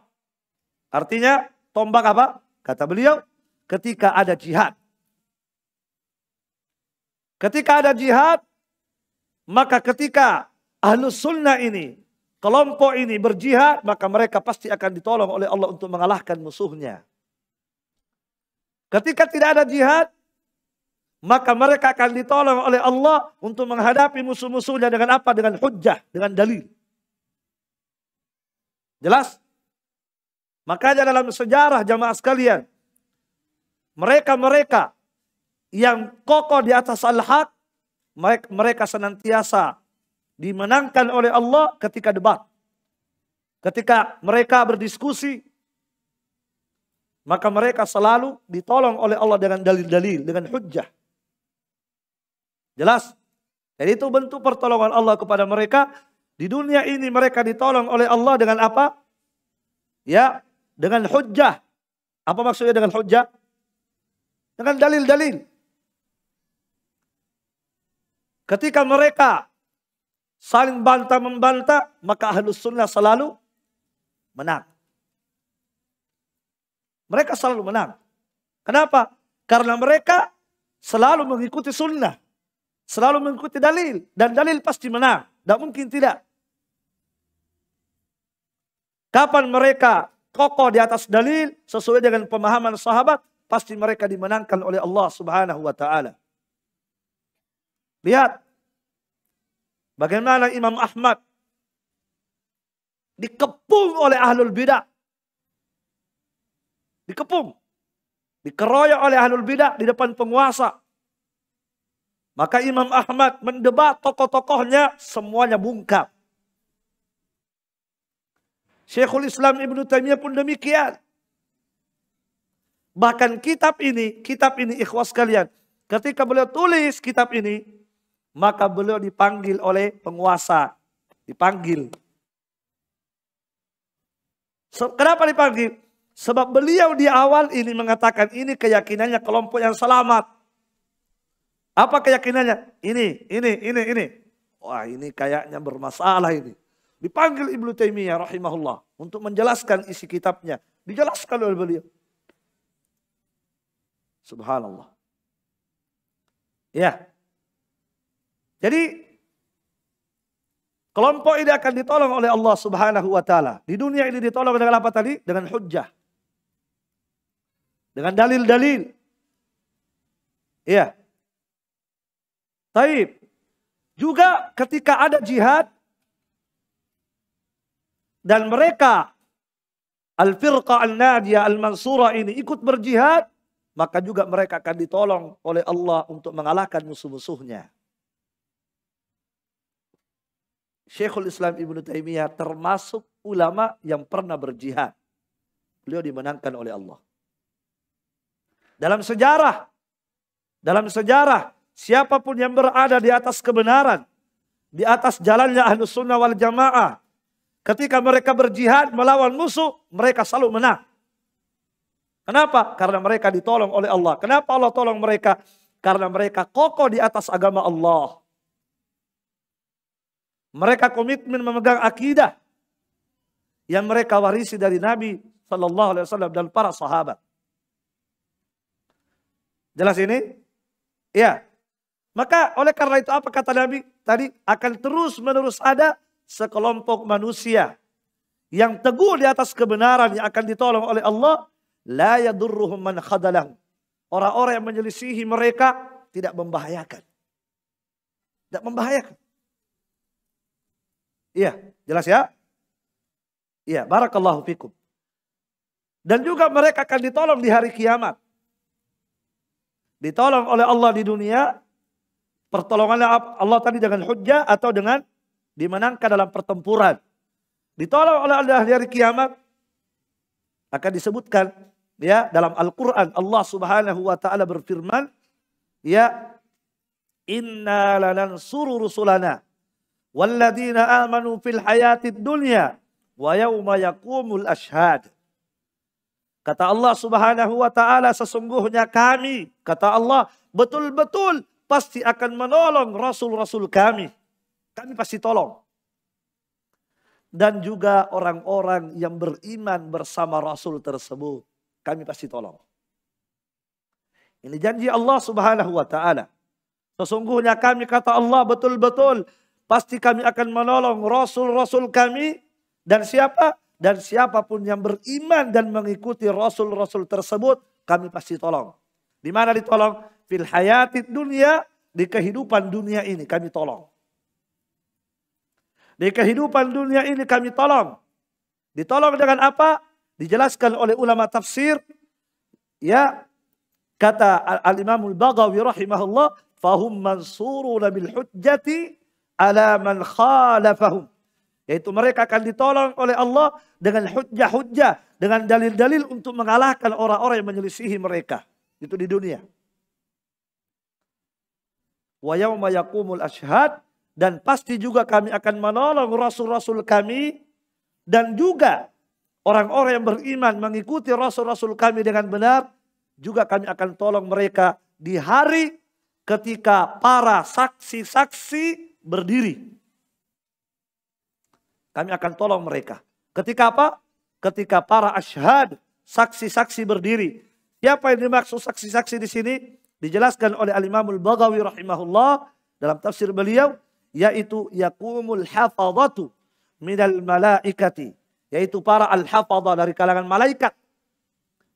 Artinya tombak apa? Kata beliau, ketika ada jihad. Ketika ada jihad, maka ketika Ahlus Sunnah ini, kelompok ini berjihad, maka mereka pasti akan ditolong oleh Allah untuk mengalahkan musuhnya. Ketika tidak ada jihad, maka mereka akan ditolong oleh Allah untuk menghadapi musuh-musuhnya dengan apa? Dengan hujjah, dengan dalil. Jelas? Makanya dalam sejarah jamaah sekalian, mereka-mereka yang kokoh di atas al-haq, mereka senantiasa dimenangkan oleh Allah ketika debat. Ketika mereka berdiskusi, maka mereka selalu ditolong oleh Allah dengan dalil-dalil, dengan hujjah. Jelas? Jadi itu bentuk pertolongan Allah kepada mereka. Di dunia ini mereka ditolong oleh Allah dengan apa? Ya, dengan hujjah. Apa maksudnya dengan hujjah? Dengan dalil-dalil. Ketika mereka saling bantah-membantah, maka Ahlus Sunnah selalu menang. Mereka selalu menang. Kenapa? Karena mereka selalu mengikuti sunnah. Selalu mengikuti dalil. Dan dalil pasti menang. Tidak mungkin tidak. Kapan mereka kokoh di atas dalil sesuai dengan pemahaman sahabat, pasti mereka dimenangkan oleh Allah Subhanahu wa taala. Lihat bagaimana Imam Ahmad dikepung oleh ahlul bidah. Dikepung. Dikeroyok oleh ahlul bidah di depan penguasa. Maka Imam Ahmad mendebat tokoh-tokohnya, semuanya bungkam. Syekhul Islam Ibnu Taimiyah pun demikian. Bahkan kitab ini ikhwas sekalian, ketika beliau tulis kitab ini, maka beliau dipanggil oleh penguasa. Dipanggil. Kenapa dipanggil? Sebab beliau di awal ini mengatakan ini keyakinannya kelompok yang selamat. Apa keyakinannya? Ini. Wah, ini kayaknya bermasalah ini. Dipanggil Ibnu Taimiyah rahimahullah untuk menjelaskan isi kitabnya. Dijelaskan oleh beliau. Subhanallah. Ya. Jadi kelompok ini akan ditolong oleh Allah Subhanahu wa taala. Di dunia ini ditolong dengan apa tadi? Dengan hujjah. Dengan dalil-dalil. Iya. Taib. Juga ketika ada jihad dan mereka al-firqah al-nadiyah al-mansurah ini ikut berjihad, maka juga mereka akan ditolong oleh Allah untuk mengalahkan musuh-musuhnya. Syekhul Islam Ibnu Taimiyah termasuk ulama yang pernah berjihad. Beliau dimenangkan oleh Allah. Dalam sejarah, siapapun yang berada di atas kebenaran, di atas jalannya Ahlus Sunnah wal Jamaah, ketika mereka berjihad melawan musuh, mereka selalu menang. Kenapa? Karena mereka ditolong oleh Allah. Kenapa Allah tolong mereka? Karena mereka kokoh di atas agama Allah. Mereka komitmen memegang akidah yang mereka warisi dari Nabi Sallallahu Alaihi Wasallam dan para sahabat. Jelas ini? Ya. Maka oleh karena itu apa kata Nabi tadi? Akan terus menerus ada sekelompok manusia yang teguh di atas kebenaran yang akan ditolong oleh Allah. La yadurruhum man khadalahu. Orang-orang yang menyelisihi mereka tidak membahayakan. Tidak membahayakan. Iya, jelas ya? Iya, barakallahu fikum. Dan juga mereka akan ditolong di hari kiamat. Ditolong oleh Allah di dunia. Pertolongannya Allah tadi dengan hujjah atau dengan dimenangkan dalam pertempuran. Ditolong oleh Allah di hari kiamat. Akan disebutkan ya dalam Al-Quran. Allah Subhanahu wa ta'ala berfirman. Ya. Inna lanansuru rusulana. Walladina amanu fil hayatid dunya. Wa yawma yakumul ashhad. Kata Allah Subhanahu wa ta'ala, sesungguhnya kami, kata Allah, betul-betul pasti akan menolong rasul-rasul kami. Kami pasti tolong. Dan juga orang-orang yang beriman bersama rasul tersebut. Kami pasti tolong. Ini janji Allah Subhanahu wa ta'ala. Sesungguhnya kami, kata Allah, betul-betul pasti kami akan menolong rasul-rasul kami. Dan siapa? Dan siapapun yang beriman dan mengikuti rasul-rasul tersebut, kami pasti tolong. Di mana ditolong? Fil hayatid dunia, di kehidupan dunia ini kami tolong. Di kehidupan dunia ini kami tolong. Ditolong dengan apa? Dijelaskan oleh ulama tafsir. Ya, kata Al-Imamul Baghawi rahimahullah, fahum mansuruna bil hujjati ala man khalafahum. Yaitu mereka akan ditolong oleh Allah dengan hujjah-hujjah. Dengan dalil-dalil untuk mengalahkan orang-orang yang menyelisihi mereka. Itu di dunia. Wa yawma yakumul ashhad. Dan pasti juga kami akan menolong rasul-rasul kami. Dan juga orang-orang yang beriman mengikuti rasul-rasul kami dengan benar. Juga kami akan tolong mereka di hari ketika para saksi-saksi berdiri. Kami akan tolong mereka. Ketika apa? Ketika para ashhad, saksi-saksi berdiri. Siapa yang dimaksud saksi-saksi di sini? Dijelaskan oleh Al-Imamul Baghawi rahimahullah dalam tafsir beliau, yaitu yakumul hafadhatu minal malaikati, yaitu para al-hafadhah dari kalangan malaikat.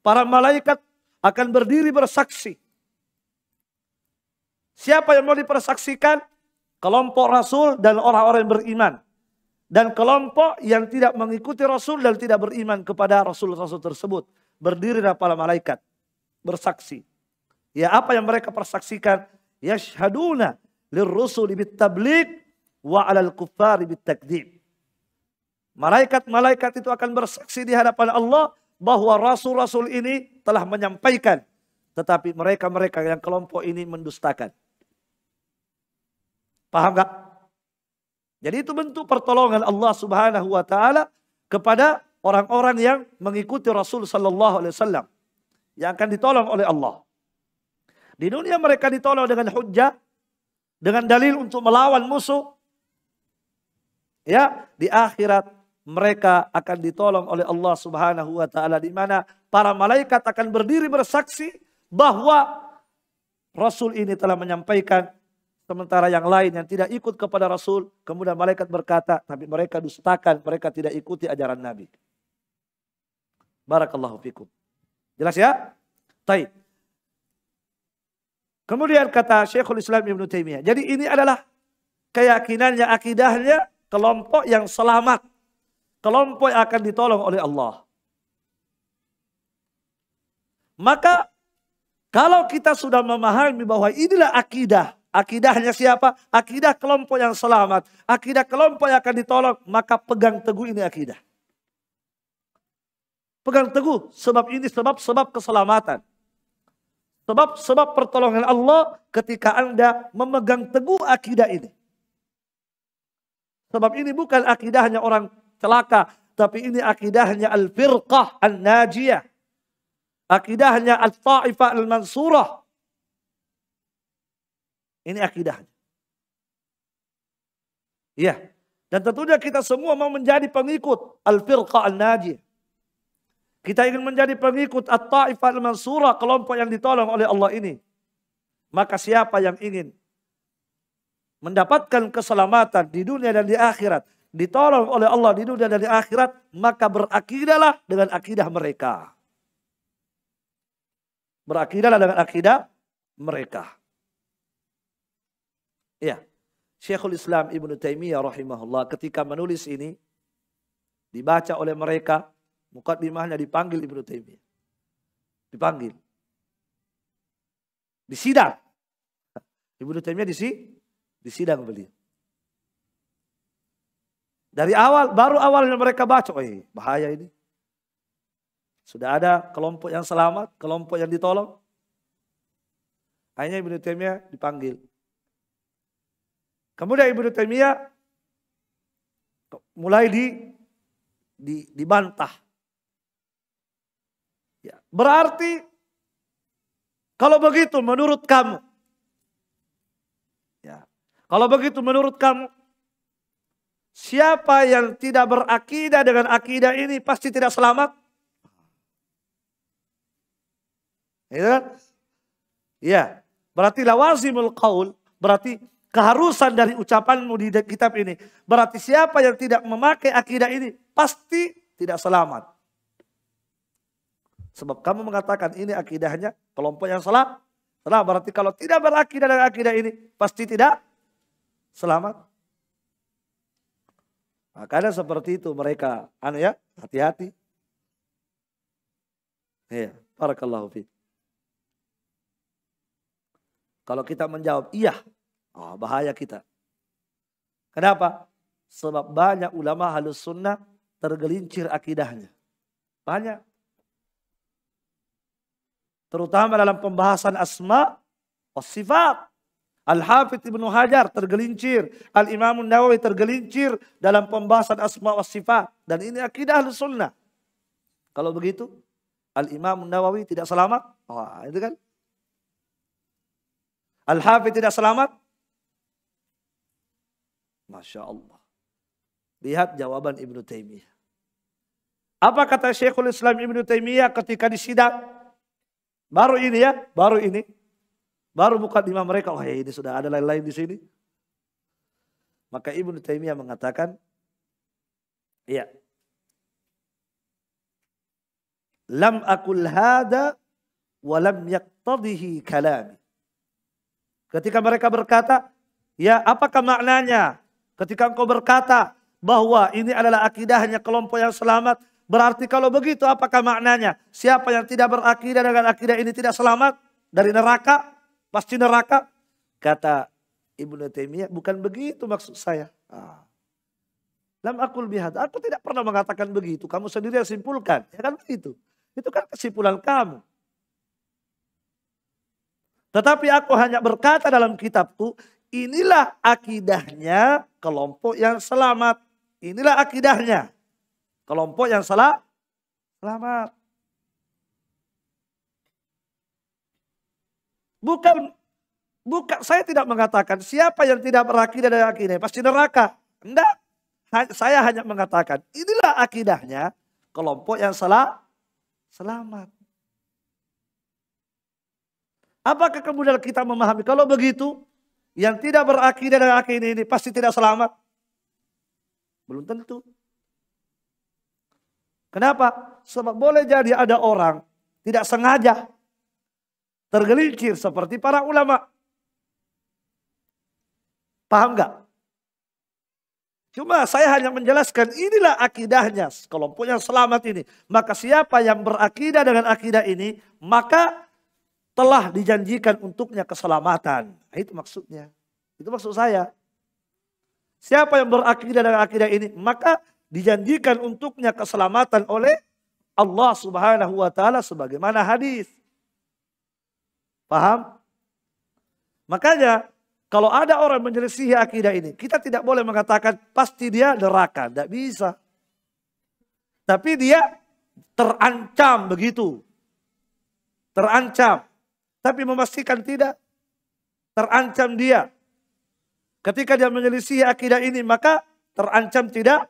Para malaikat akan berdiri bersaksi. Siapa yang mau dipersaksikan? Kelompok Rasul dan orang-orang yang beriman. Dan kelompok yang tidak mengikuti Rasul dan tidak beriman kepada Rasul-Rasul tersebut. Berdiri para malaikat. Bersaksi. Ya, apa yang mereka persaksikan? Yashhaduna lirrusuli bitabligh wa 'alal kuffari bitakdzib. Malaikat-malaikat itu akan bersaksi di hadapan Allah bahwa Rasul-Rasul ini telah menyampaikan. Tetapi mereka-mereka yang kelompok ini mendustakan. Paham gak? Jadi itu bentuk pertolongan Allah Subhanahu wa taala kepada orang-orang yang mengikuti Rasul sallallahu alaihi wasallam yang akan ditolong oleh Allah. Di dunia mereka ditolong dengan hujjah, dengan dalil untuk melawan musuh. Ya, di akhirat mereka akan ditolong oleh Allah Subhanahu wa taala di mana para malaikat akan berdiri bersaksi bahwa Rasul ini telah menyampaikan. Sementara yang lain yang tidak ikut kepada Rasul, kemudian malaikat berkata, tapi mereka dustakan, mereka tidak ikuti ajaran Nabi. Barakallahu fikum. Jelas ya? Taib. Kemudian kata Syekhul Islam Ibn Taimiyah. Jadi ini adalah keyakinannya, akidahnya kelompok yang selamat. Kelompok yang akan ditolong oleh Allah. Maka kalau kita sudah memahami bahwa inilah akidah. Akidahnya siapa? Akidah kelompok yang selamat. Akidah kelompok yang akan ditolong. Maka pegang teguh ini akidah. Pegang teguh. Sebab ini sebab keselamatan. Sebab pertolongan Allah ketika Anda memegang teguh akidah ini. Sebab ini bukan akidahnya orang celaka. Tapi ini akidahnya al-firqah an-najiyah. Akidahnya al-ta'ifah al-mansurah. Ini akidahnya. Iya. Dan tentunya kita semua mau menjadi pengikut al-firqah an-najiyah. Kita ingin menjadi pengikut at-ta'ifah al-mansurah, kelompok yang ditolong oleh Allah ini. Maka siapa yang ingin mendapatkan keselamatan di dunia dan di akhirat, ditolong oleh Allah di dunia dan di akhirat, maka berakidahlah dengan akidah mereka. Berakidahlah dengan akidah mereka. Ya, Syekhul Islam Ibn Taimiyah rahimahullah ketika menulis ini dibaca oleh mereka, muqaddimahnya dipanggil Ibn Taimiyah. Dipanggil. Disidang. Ibn Taimiyah disidang beliau. Dari awal, baru awalnya mereka baca, bahaya ini. Sudah ada kelompok yang selamat, kelompok yang ditolong. Akhirnya Ibn Taimiyah dipanggil. Kemudian Ibnu Taimiyah mulai dibantah. Ya, berarti kalau begitu menurut kamu, ya, kalau begitu menurut kamu, siapa yang tidak berakidah dengan akidah ini pasti tidak selamat? Ya, kan? Ya, berarti lawazimul qaul, berarti keharusan dari ucapanmu di kitab ini. Berarti siapa yang tidak memakai akidah ini pasti tidak selamat. Sebab kamu mengatakan ini akidahnya kelompok yang salah. Berarti kalau tidak berakidah dengan akidah ini pasti tidak selamat. Makanya seperti itu mereka hati-hati. Ya, barakallahu fiik. Kalau kita menjawab iya, bahaya kita. Kenapa? Sebab banyak ulama Ahlus Sunnah tergelincir akidahnya. Banyak. Terutama dalam pembahasan asma wa sifat. Al-Hafidz Ibnu Hajar tergelincir. Al-Imam Nawawi tergelincir dalam pembahasan asma wa sifat. Dan ini akidah Ahlus Sunnah. Kalau begitu, Al-Imam Nawawi tidak selamat. Itu kan. Al-Hafidz tidak selamat. Masya Allah. Lihat jawaban Ibnu Taimiyah. Apa kata Syekhul Islam Ibnu Taimiyah ketika disidang? Baru ini ya, baru ini. Baru buka lima mereka, ini sudah ada lain-lain di sini. Maka Ibnu Taimiyah mengatakan, iya. Lam akul hada walam yaqtadihi kalami. Ketika mereka berkata, ya apakah maknanya? Ketika engkau berkata bahwa ini adalah akidahnya kelompok yang selamat, berarti kalau begitu apakah maknanya? Siapa yang tidak berakidah dengan akidah ini tidak selamat dari neraka? Pasti neraka? Kata Ibnu Taimiyah, bukan begitu maksud saya. Lam aqul bihadza. Aku tidak pernah mengatakan begitu. Kamu sendiri yang simpulkan. Ya kan begitu. Itu kan kesimpulan kamu. Tetapi aku hanya berkata dalam kitabku, inilah akidahnya kelompok yang selamat. Inilah akidahnya kelompok yang selamat. Bukan, saya tidak mengatakan siapa yang tidak berakidah dengan akidah pasti neraka. Enggak. Saya hanya mengatakan inilah akidahnya kelompok yang selamat. Apakah kemudian kita memahami kalau begitu yang tidak berakidah dengan akidah ini pasti tidak selamat? Belum tentu. Kenapa? Sebab boleh jadi ada orang tidak sengaja tergelincir seperti para ulama. Paham nggak? Cuma saya hanya menjelaskan inilah akidahnya kelompok yang selamat ini. Maka siapa yang berakidah dengan akidah ini, maka telah dijanjikan untuknya keselamatan. Nah, itu maksudnya. Itu maksud saya. Siapa yang berakidah dengan akidah ini, maka dijanjikan untuknya keselamatan oleh Allah Subhanahu wa taala sebagaimana hadis. Paham? Makanya kalau ada orang menyelisihi akidah ini, kita tidak boleh mengatakan pasti dia neraka. Tidak bisa. Tapi dia terancam begitu. Terancam. Tapi memastikan tidak. Terancam dia. Ketika dia menyelisihi akidah ini, maka terancam tidak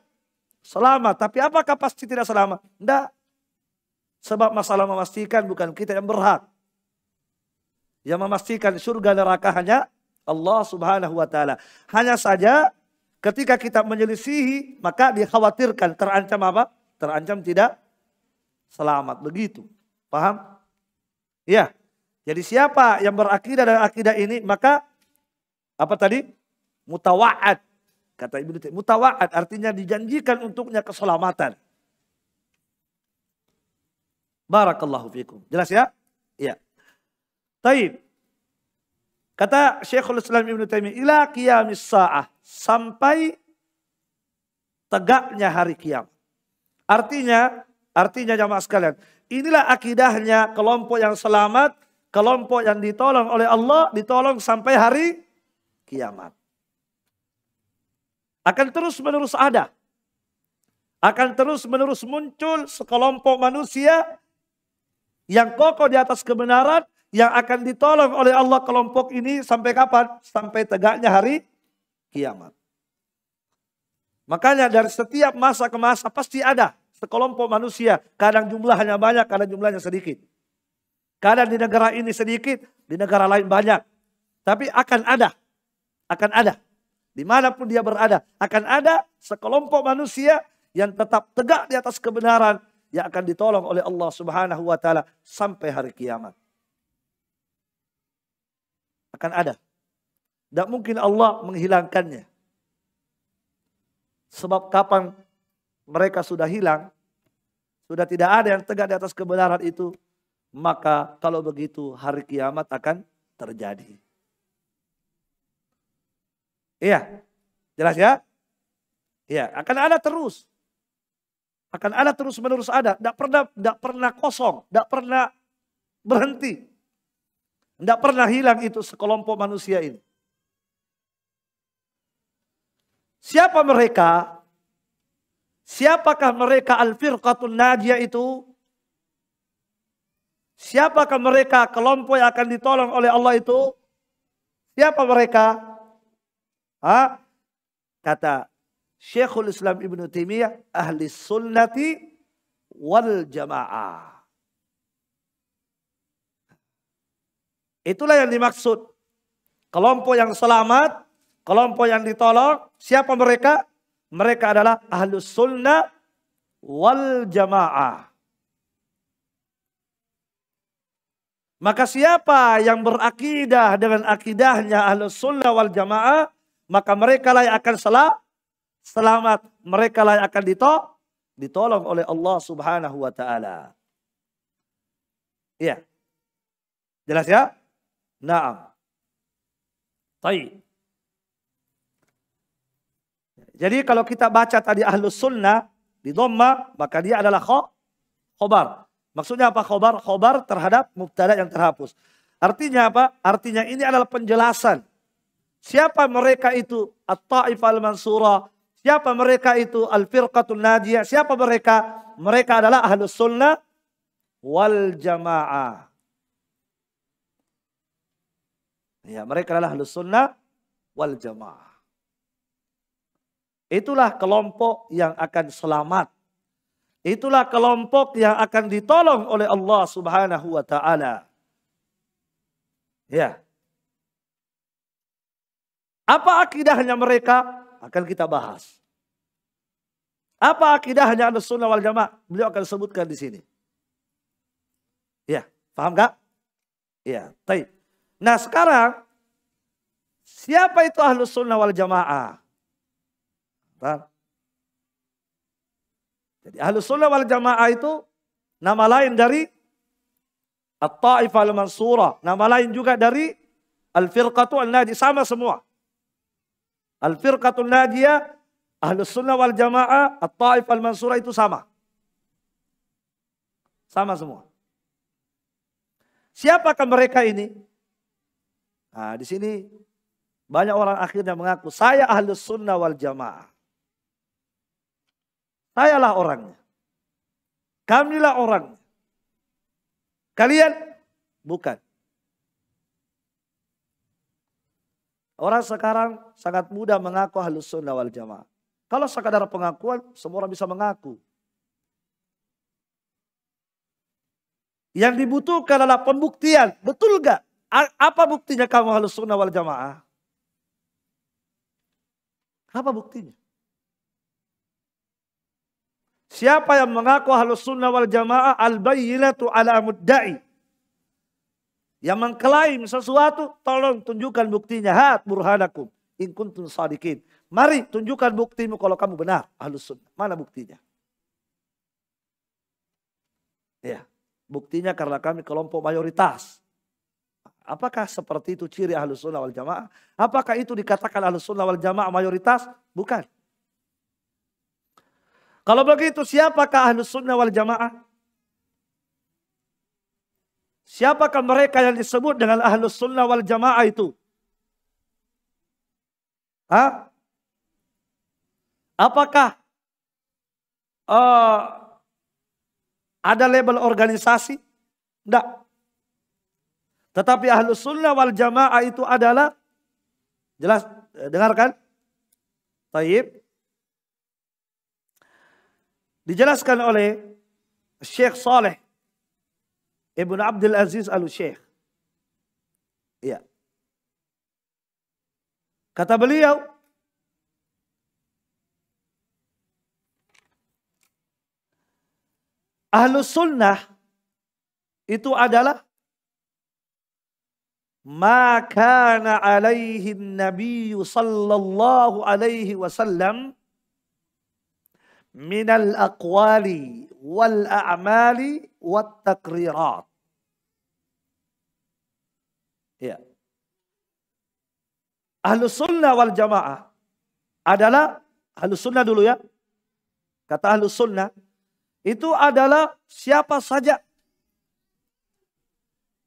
selamat. Tapi apakah pasti tidak selamat? Tidak. Sebab masalah memastikan bukan kita yang berhak. Yang memastikan surga neraka hanya Allah Subhanahu wa taala. Hanya saja ketika kita menyelisihi maka dikhawatirkan terancam apa? Terancam tidak selamat begitu. Paham? Ya. Jadi siapa yang berakidah dengan akidah ini maka apa tadi? Mutawa'ad. Kata Ibnu Taimiyah, mutawa'ad artinya dijanjikan untuknya keselamatan. Barakallahu fikum. Jelas ya? Iya. Taib. Kata Syekhul Islam Ibnu Taimiyah, ila qiyamis sa'ah, sampai tegaknya hari kiamat. Artinya jamaah sekalian, inilah akidahnya kelompok yang selamat, kelompok yang ditolong oleh Allah, ditolong sampai hari kiamat. Akan terus menerus ada. Akan terus menerus muncul sekelompok manusia yang kokoh di atas kebenaran, yang akan ditolong oleh Allah kelompok ini sampai kapan? Sampai tegaknya hari kiamat. Makanya dari setiap masa ke masa pasti ada sekelompok manusia. Kadang jumlahnya banyak, kadang jumlahnya sedikit. Kadang di negara ini sedikit, di negara lain banyak. Tapi akan ada. Akan ada. Dimanapun dia berada. Akan ada sekelompok manusia yang tetap tegak di atas kebenaran. Yang akan ditolong oleh Allah Subhanahu wa taala sampai hari kiamat. Akan ada. Tidak mungkin Allah menghilangkannya. Sebab kapan mereka sudah hilang, sudah tidak ada yang tegak di atas kebenaran itu, maka kalau begitu hari kiamat akan terjadi. Iya, jelas ya? Iya, akan ada terus. Akan ada terus menerus ada. Tidak pernah kosong, tidak pernah berhenti. Tidak pernah hilang itu sekelompok manusia ini. Siapa mereka? Siapakah mereka al-firqatun najiyah itu? Siapakah mereka kelompok yang akan ditolong oleh Allah itu? Siapa mereka? Kata Syekhul Islam Ibnu Taimiyah, ahli sunnati wal jamaah. Itulah yang dimaksud. Kelompok yang selamat, kelompok yang ditolong. Siapa mereka? Mereka adalah ahlus sunnah wal jamaah. Maka siapa yang berakidah dengan akidahnya Ahlus Sunnah wal Jamaah, maka mereka lah yang akan selamat. Mereka lah yang akan ditolong oleh Allah Subhanahu wa taala. Iya. Jelas ya? Naam. Baik. Jadi kalau kita baca tadi Ahlus Sunnah di dhamma, maka dia adalah khobar. Maksudnya apa khobar? Khobar terhadap mubtada yang terhapus. Artinya apa? Artinya ini adalah penjelasan. Siapa mereka itu? At-Ta'ifah al-Mansurah. Siapa mereka itu? Al-Firqatul Najiyah. Siapa mereka? Mereka adalah Ahlus Sunnah wal Jamaah. Ya, mereka adalah Ahlus Sunnah wal Jamaah. Itulah kelompok yang akan selamat. Itulah kelompok yang akan ditolong oleh Allah Subhanahu wa taala. Ya. Apa akidahnya mereka? Akan kita bahas. Apa akidahnya Ahlus Sunnah wal Jamaah? Beliau akan sebutkan di sini. Ya, paham gak? Ya, baik. Nah sekarang, siapa itu Ahlus Sunnah wal Jamaah? Jadi Ahlus Sunnah wal Jamaah itu nama lain dari At-Ta'ifah al-Mansurah. Nama lain juga dari Al-Firqatul Najiyah. Sama semua. Al-Firqatul Najiyah, Ahlus Sunnah wal Jamaah, At-Ta'ifah al-Mansurah itu sama. Sama semua. Siapakah mereka ini? Nah, di sini banyak orang akhirnya mengaku saya Ahlus Sunnah wal Jamaah. Sayalah orangnya. Kamilah orangnya. Kalian bukan. Orang sekarang sangat mudah mengaku Ahlus Sunnah wal Jamaah. Kalau sekadar pengakuan, semua orang bisa mengaku. Yang dibutuhkan adalah pembuktian. Betul gak? Apa buktinya kamu Ahlus Sunnah wal Jamaah? Apa buktinya? Siapa yang mengaku Ahlus Sunnah wal Jamaah al-bayyinatu ala mudda'i. Yang mengklaim sesuatu, tolong tunjukkan buktinya. Hat burhanakum in kuntum shadiqin. Mari tunjukkan buktimu kalau kamu benar Ahlus Sunnah. Mana buktinya? Ya, buktinya karena kami kelompok mayoritas. Apakah seperti itu ciri Ahlus Sunnah wal Jamaah? Apakah itu dikatakan Ahlus Sunnah wal Jamaah mayoritas? Bukan. Kalau begitu siapakah Ahlus Sunnah wal Jamaah? Siapakah mereka yang disebut dengan Ahlus Sunnah wal Jamaah itu? Hah? Apakah ada label organisasi? Tidak. Tetapi Ahlus Sunnah wal Jamaah itu adalah, jelas, dengarkan. Taib. Dijelaskan oleh Syekh Saleh Ibn Abdul Aziz Al-Syekh. Iya. Kata beliau, Ahlus Sunnah itu adalah ma kana alaihi Nabi sallallahu alaihi wasallam minal aqwali wal a'mali wat takrirat. Ya. Ahlus Sunnah wal Jamaah adalah, Ahlus Sunnah dulu ya. Kata Ahlus Sunnah itu adalah siapa saja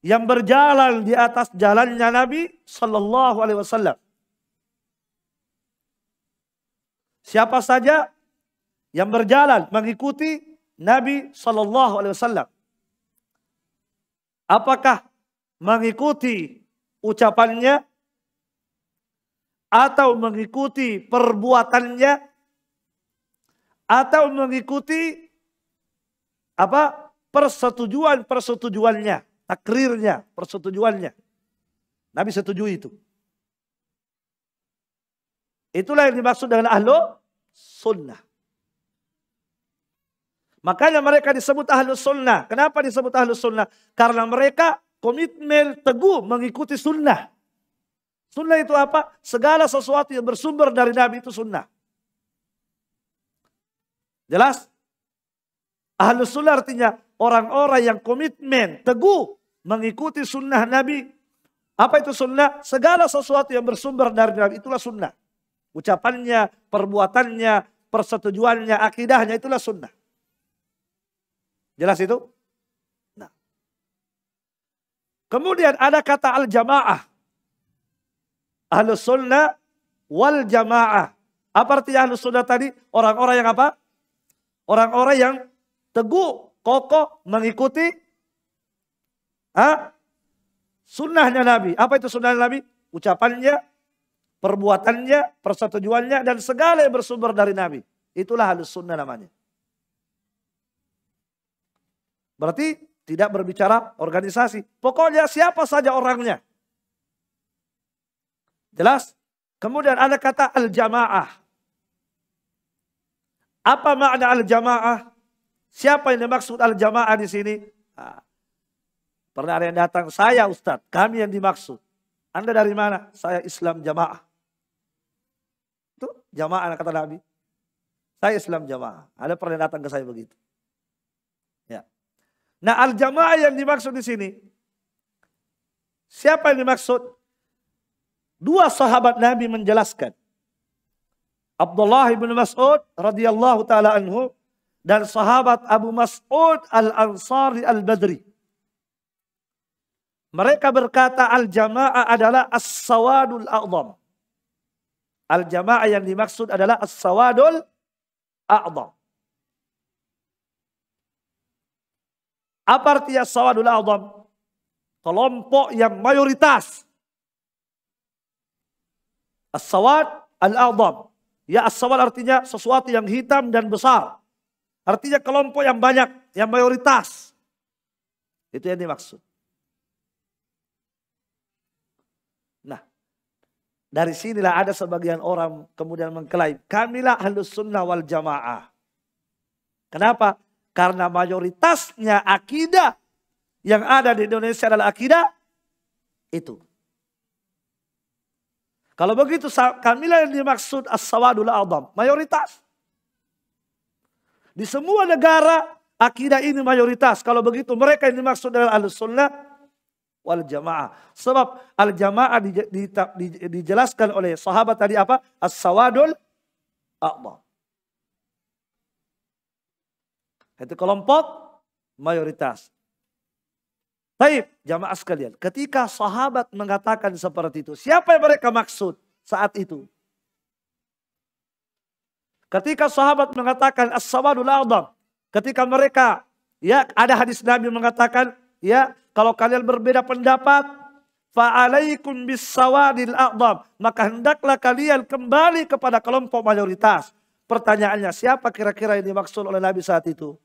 yang berjalan di atas jalannya Nabi sallallahu alaihi wasallam. Siapa saja yang berjalan mengikuti Nabi sallallahu alaihi wasallam. Apakah mengikuti ucapannya atau mengikuti perbuatannya atau mengikuti persetujuannya, takrirnya, persetujuannya. Nabi setuju itu. Itulah yang dimaksud dengan Ahlus Sunnah. Makanya mereka disebut Ahlus Sunnah. Kenapa disebut Ahlus Sunnah? Karena mereka komitmen teguh mengikuti sunnah. Sunnah itu apa? Segala sesuatu yang bersumber dari Nabi itu sunnah. Jelas? Ahlus sunnah artinya orang-orang yang komitmen teguh mengikuti sunnah Nabi. Apa itu sunnah? Segala sesuatu yang bersumber dari Nabi itulah sunnah. Ucapannya, perbuatannya, persetujuannya, akidahnya itulah sunnah. Jelas itu? Nah. Kemudian ada kata al-jamaah. Ahlus sunnah wal jamaah. Apa artinya ahlus sunnah tadi? Orang-orang yang apa? Orang-orang yang teguh, kokoh mengikuti sunnahnya Nabi. Apa itu sunnah Nabi? Ucapannya, perbuatannya, persetujuannya, dan segala yang bersumber dari Nabi. Itulah ahlus sunnah namanya. Berarti tidak berbicara organisasi. Pokoknya siapa saja orangnya. Jelas? Kemudian ada kata al-jamaah. Apa makna al-jamaah? Siapa yang dimaksud al-jamaah di sini? Nah, pernah ada yang datang, saya Ustadz, kami yang dimaksud. Anda dari mana? Saya Islam jamaah. Itu jamaah kata Nabi. Saya Islam jamaah. Ada pernah yang datang ke saya begitu. Ya. Nah, al-jamaah yang dimaksud di sini, siapa yang dimaksud? Dua sahabat Nabi menjelaskan. Abdullah bin Mas'ud radhiyallahu taala anhu dan sahabat Abu Mas'ud al-Ansari al-Badri. Mereka berkata al-jamaah adalah as-sawadul a'zam. Al-jamaah yang dimaksud adalah as-sawadul a'zam. Apa artinya as-sawadul a'zam? Kelompok yang mayoritas. As-sawad al-a'zam. Ya, as-sawad artinya sesuatu yang hitam dan besar. Artinya kelompok yang banyak, yang mayoritas. Itu yang dimaksud. Nah, dari sinilah ada sebagian orang kemudian mengklaim, kamilah ahlus sunnah wal jamaah. Kenapa? Karena mayoritasnya akidah yang ada di Indonesia adalah akidah itu. Kalau begitu kamilah yang dimaksud as-sawadul a'zam, mayoritas. Di semua negara akidah ini mayoritas. Kalau begitu mereka yang dimaksud adalah ahlus sunnah wal jamaah. Sebab al jamaah dijelaskan oleh sahabat tadi apa? As-sawadul a'zam. Itu kelompok mayoritas. Baik, jamaah sekalian. Ketika sahabat mengatakan seperti itu, siapa yang mereka maksud saat itu? Ketika sahabat mengatakan as-sawadul a'zam, ketika mereka ya ada hadis Nabi mengatakan ya kalau kalian berbeda pendapat fa'alaikum bis-sawadil a'zam, maka hendaklah kalian kembali kepada kelompok mayoritas. Pertanyaannya, siapa kira-kira yang dimaksud oleh Nabi saat itu?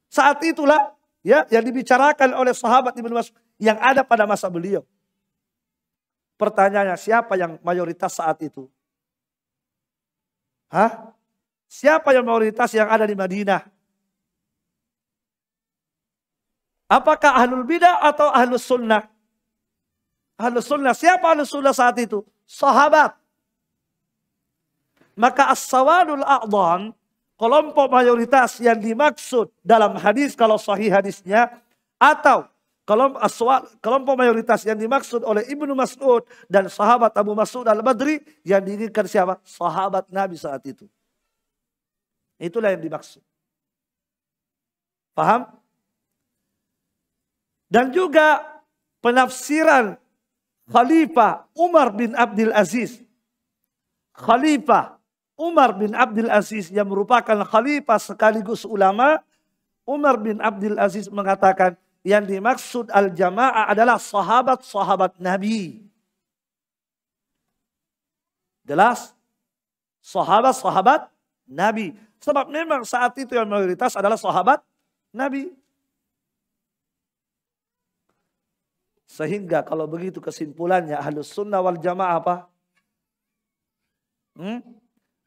Saat itulah ya yang dibicarakan oleh sahabat Ibnu Mas'ud yang ada pada masa beliau. Pertanyaannya, siapa yang mayoritas saat itu? Siapa yang mayoritas yang ada di Madinah? Apakah ahlul bidah atau ahlus sunnah? Ahlus sunnah. Siapa ahlus sunnah saat itu? Sahabat. Maka as-sawadul a'zam, kelompok mayoritas yang dimaksud dalam hadis kalau sahih hadisnya, atau kelompok mayoritas yang dimaksud oleh Ibnu Mas'ud dan sahabat Abu Mas'ud al-Badri yang diinginkan siapa? Sahabat Nabi saat itu. Itulah yang dimaksud. Paham? Dan juga penafsiran Khalifah Umar bin Abdul Aziz. Khalifah Umar bin Abdul Aziz yang merupakan khalifah sekaligus ulama. Umar bin Abdul Aziz mengatakan yang dimaksud al-jamaah adalah sahabat-sahabat Nabi. Jelas? Sahabat-sahabat Nabi. Sebab memang saat itu yang mayoritas adalah sahabat Nabi. Sehingga kalau begitu kesimpulannya ahlus sunnah wal jamaah apa?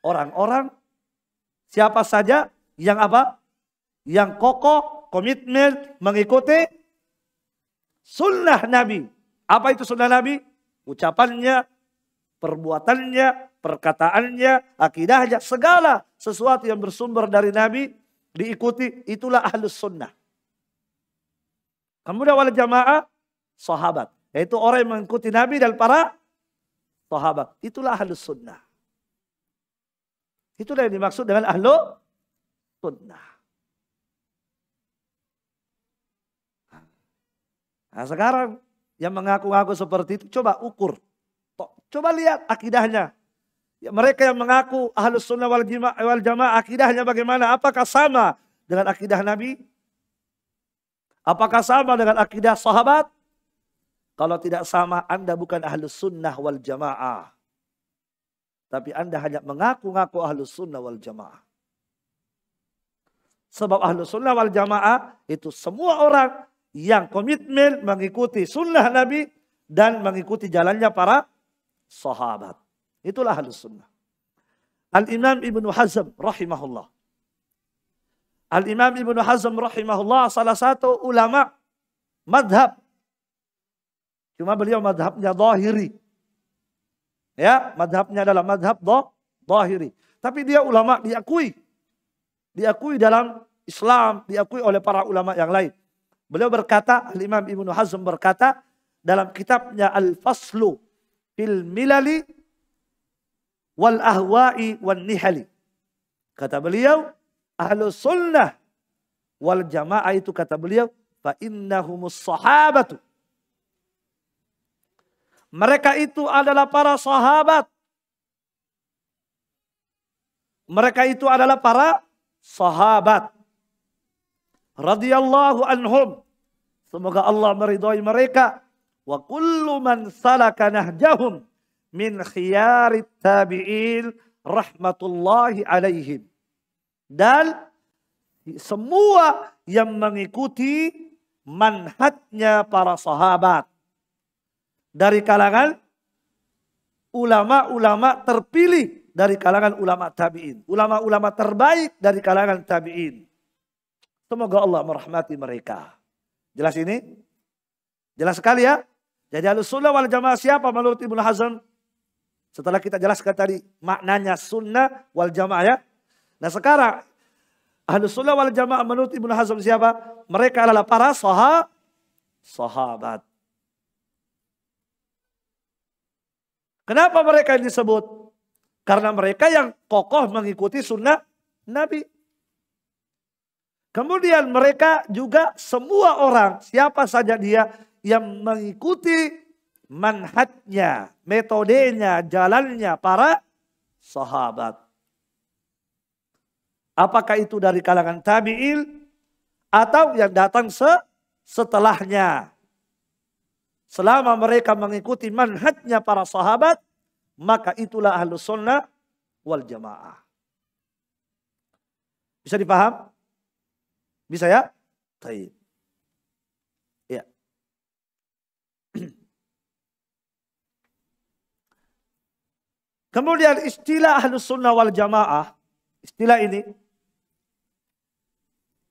Orang-orang siapa saja yang apa? Yang kokoh, komitmen, mengikuti sunnah Nabi. Apa itu sunnah Nabi? Ucapannya, perbuatannya, perkataannya, akidahnya, segala sesuatu yang bersumber dari Nabi diikuti, itulah ahlus sunnah. Kemudian wal jamaah, sahabat. Yaitu orang yang mengikuti Nabi dan para sahabat. Itulah ahlus sunnah. Itulah yang dimaksud dengan ahlus sunnah. Nah sekarang yang mengaku-ngaku seperti itu, coba ukur. Coba lihat akidahnya. Ya, mereka yang mengaku ahlus sunnah wal jamaah, akidahnya bagaimana? Apakah sama dengan akidah Nabi? Apakah sama dengan akidah sahabat? Kalau tidak sama, Anda bukan ahlus sunnah wal jamaah. Tapi Anda hanya mengaku-ngaku ahlus sunnah wal jamaah. Sebab ahlus sunnah wal jamaah itu semua orang yang komitmen mengikuti sunnah Nabi dan mengikuti jalannya para sahabat. Itulah ahlus sunnah. Al-Imam Ibnu Hazm rahimahullah. Al-Imam Ibnu Hazm rahimahullah salah satu ulama madhab. Cuma beliau madhabnya zahiri. Ya, madhabnya adalah madhab zahiri. Tapi dia ulama diakui. Diakui dalam Islam, diakui oleh para ulama yang lain. Beliau berkata, Al-Imam Ibnu Hazm berkata dalam kitabnya Al-Faslu fil Milali wal Ahwa'i wan Nihali. Kata beliau, Ahlus Sunnah wal Jamaah itu kata beliau, fa innahumus sahabatu. Mereka itu adalah para sahabat. Mereka itu adalah para sahabat. Radhiyallahu anhum. Semoga Allah meridhai mereka. Wa kullu man salaka nahjahum min khiyarit tabi'in rahmatullahi alaihim. Dan semua yang mengikuti manhajnya para sahabat. Dari kalangan ulama-ulama terpilih dari kalangan ulama tabi'in. Ulama-ulama terbaik dari kalangan tabi'in. Semoga Allah merahmati mereka. Jelas ini? Jelas sekali ya? Jadi ahlus sunnah wal jamaah siapa menurut Ibnu Hazm? Setelah kita jelaskan tadi maknanya sunnah wal jamaah ya. Nah sekarang ahlus sunnah wal jamaah menurut Ibnu Hazm siapa? Mereka adalah para sahabat. Kenapa mereka disebut? Karena mereka yang kokoh mengikuti sunnah Nabi. Kemudian mereka juga semua orang, siapa saja dia yang mengikuti manhajnya, metodenya, jalannya para sahabat. Apakah itu dari kalangan tabi'in atau yang datang setelahnya. Selama mereka mengikuti manhajnya para sahabat, maka itulah ahlus sunnah wal jamaah. Bisa dipaham? Bisa ya? Baik. Ya. Kemudian istilah ahlus sunnah wal jamaah, istilah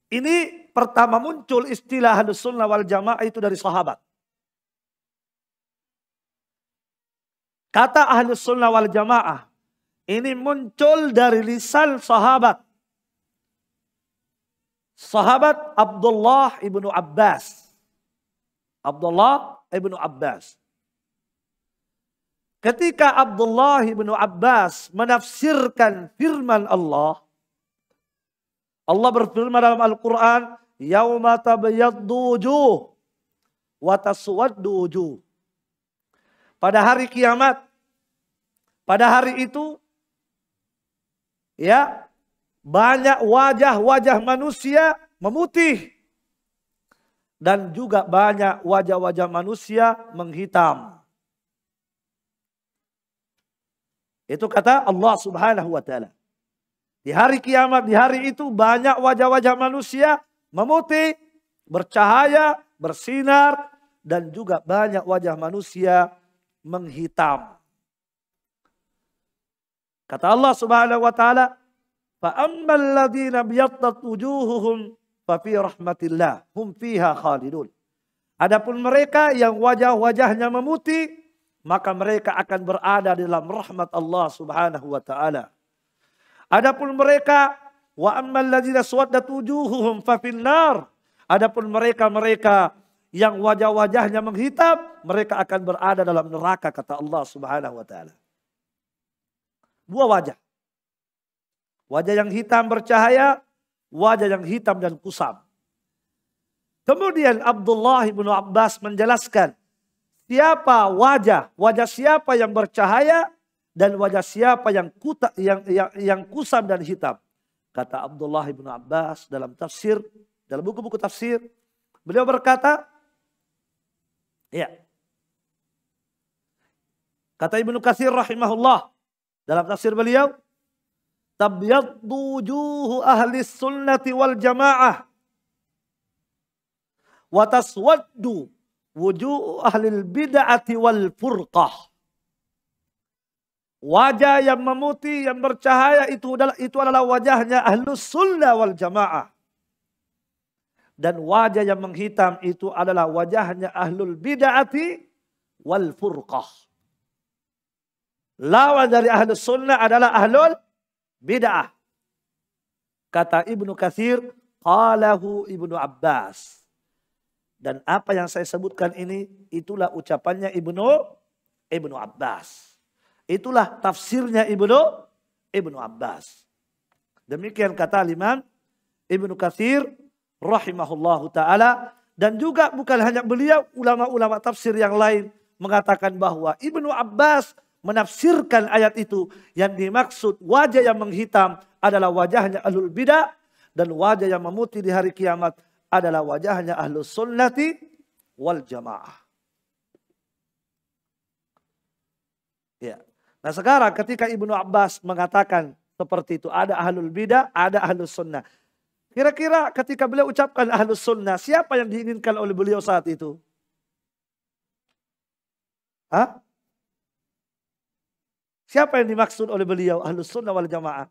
ini pertama muncul istilah ahlus sunnah wal jamaah itu dari sahabat. Kata ahlus sunnah wal jamaah ini muncul dari lisan sahabat. Sahabat Abdullah ibnu Abbas. Abdullah ibnu Abbas. Ketika Abdullah ibnu Abbas menafsirkan firman Allah. Allah berfirman dalam Al-Quran. Yauma tabayyaddu wujuh wa taswaddu wujuh. Pada hari kiamat. Pada hari itu. Ya. Banyak wajah-wajah manusia memutih. Dan juga banyak wajah-wajah manusia menghitam. Itu kata Allah subhanahu wa ta'ala. Di hari kiamat, di hari itu banyak wajah-wajah manusia memutih, bercahaya, bersinar. Dan juga banyak wajah manusia menghitam. Kata Allah subhanahu wa ta'ala. فَأَمَّا الَّذِينَ بِيَضَّتْ وُجُوهُهُمْ فَفِي رَحْمَةِ اللَّهِ هُمْ فِيهَا خَالِدُونَ. Adapun mereka yang wajah-wajahnya memutih, maka mereka akan berada di dalam rahmat Allah Subhanahu wa taala. Adapun mereka wa ammal ladzina suwaddat wujuhuhum fa finnar. Adapun mereka yang wajah-wajahnya menghitam, mereka akan berada dalam neraka kata Allah Subhanahu wa taala. Dua wajah. Wajah yang hitam bercahaya, wajah yang hitam dan kusam. Kemudian Abdullah bin Abbas menjelaskan siapa wajah siapa yang bercahaya dan wajah siapa yang kusam dan hitam. Kata Abdullah bin Abbas dalam tafsir, dalam buku-buku tafsir, beliau berkata, ya. Kata Ibnu Katsir rahimahullah dalam tafsir beliau, tabyaddu wujuhu ahli sunnati wal jamaah wa taswaddu wujuh ahlil bid'ati wal furqah. Wajah yang memutih, yang bercahaya itu adalah wajahnya ahlus sunnah wal jamaah. Dan wajah yang menghitam itu adalah wajahnya ahlul bid'ati wal furqah. Lawan dari ahlus sunnah adalah ahlul bid'ah. Kata Ibnu Katsir, qalahu Ibnu Abbas. Dan apa yang saya sebutkan ini, itulah ucapannya Ibnu Abbas. Itulah tafsirnya Ibnu Abbas. Demikian kata Imam Ibnu Katsir rahimahullahu ta'ala. Dan juga bukan hanya beliau, ulama-ulama tafsir yang lain mengatakan bahwa Ibnu Abbas menafsirkan ayat itu. Yang dimaksud wajah yang menghitam adalah wajahnya ahlul bidah. Dan wajah yang memutih di hari kiamat adalah wajahnya ahlus sunnati wal jamaah. Ya. Nah sekarang ketika Ibnu Abbas mengatakan seperti itu, ada ahlul bidah, ada ahlus sunnah. Kira-kira ketika beliau ucapkan ahlus sunnah, siapa yang diinginkan oleh beliau saat itu? Hah? Siapa yang dimaksud oleh beliau ahlus sunnah wal jamaah?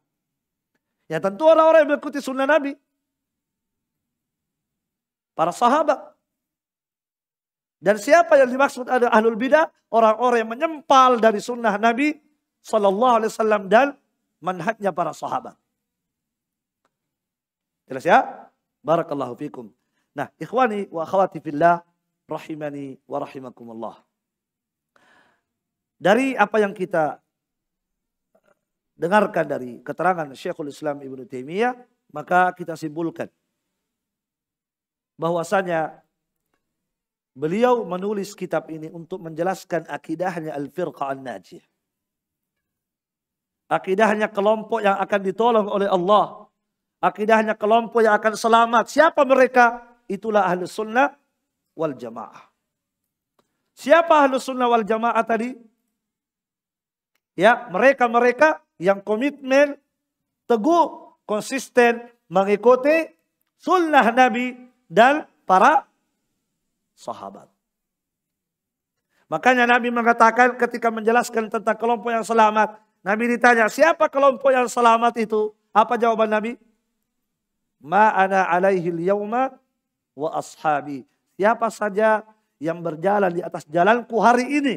Ya tentu orang-orang yang mengikuti sunnah Nabi. Para sahabat. Dan siapa yang dimaksud ada ahlul bidah? Orang-orang yang menyempal dari sunnah Nabi sallallahu alaihi wasallam dan manhajnya para sahabat. Jelas ya? Barakallahu fikum. Nah, ikhwani wa akhwati fillah rahimani wa rahimakumullah. Dari apa yang kita dengarkan dari keterangan Syekhul Islam Ibnu Taimiyah, maka kita simpulkan bahwasanya beliau menulis kitab ini untuk menjelaskan akidahnya al-firqah an-najiyah. Akidahnya kelompok yang akan ditolong oleh Allah. Akidahnya kelompok yang akan selamat. Siapa mereka? Itulah ahlus sunnah wal jamaah. Siapa ahlus sunnah wal jamaah tadi? Ya, mereka-mereka yang komitmen, teguh, konsisten mengikuti sunnah Nabi dan para sahabat. Makanya Nabi mengatakan ketika menjelaskan tentang kelompok yang selamat. Nabi ditanya, siapa kelompok yang selamat itu? Apa jawaban Nabi? Ma ana alaihil yauma wa ashabi. Siapa saja yang berjalan di atas jalanku hari ini.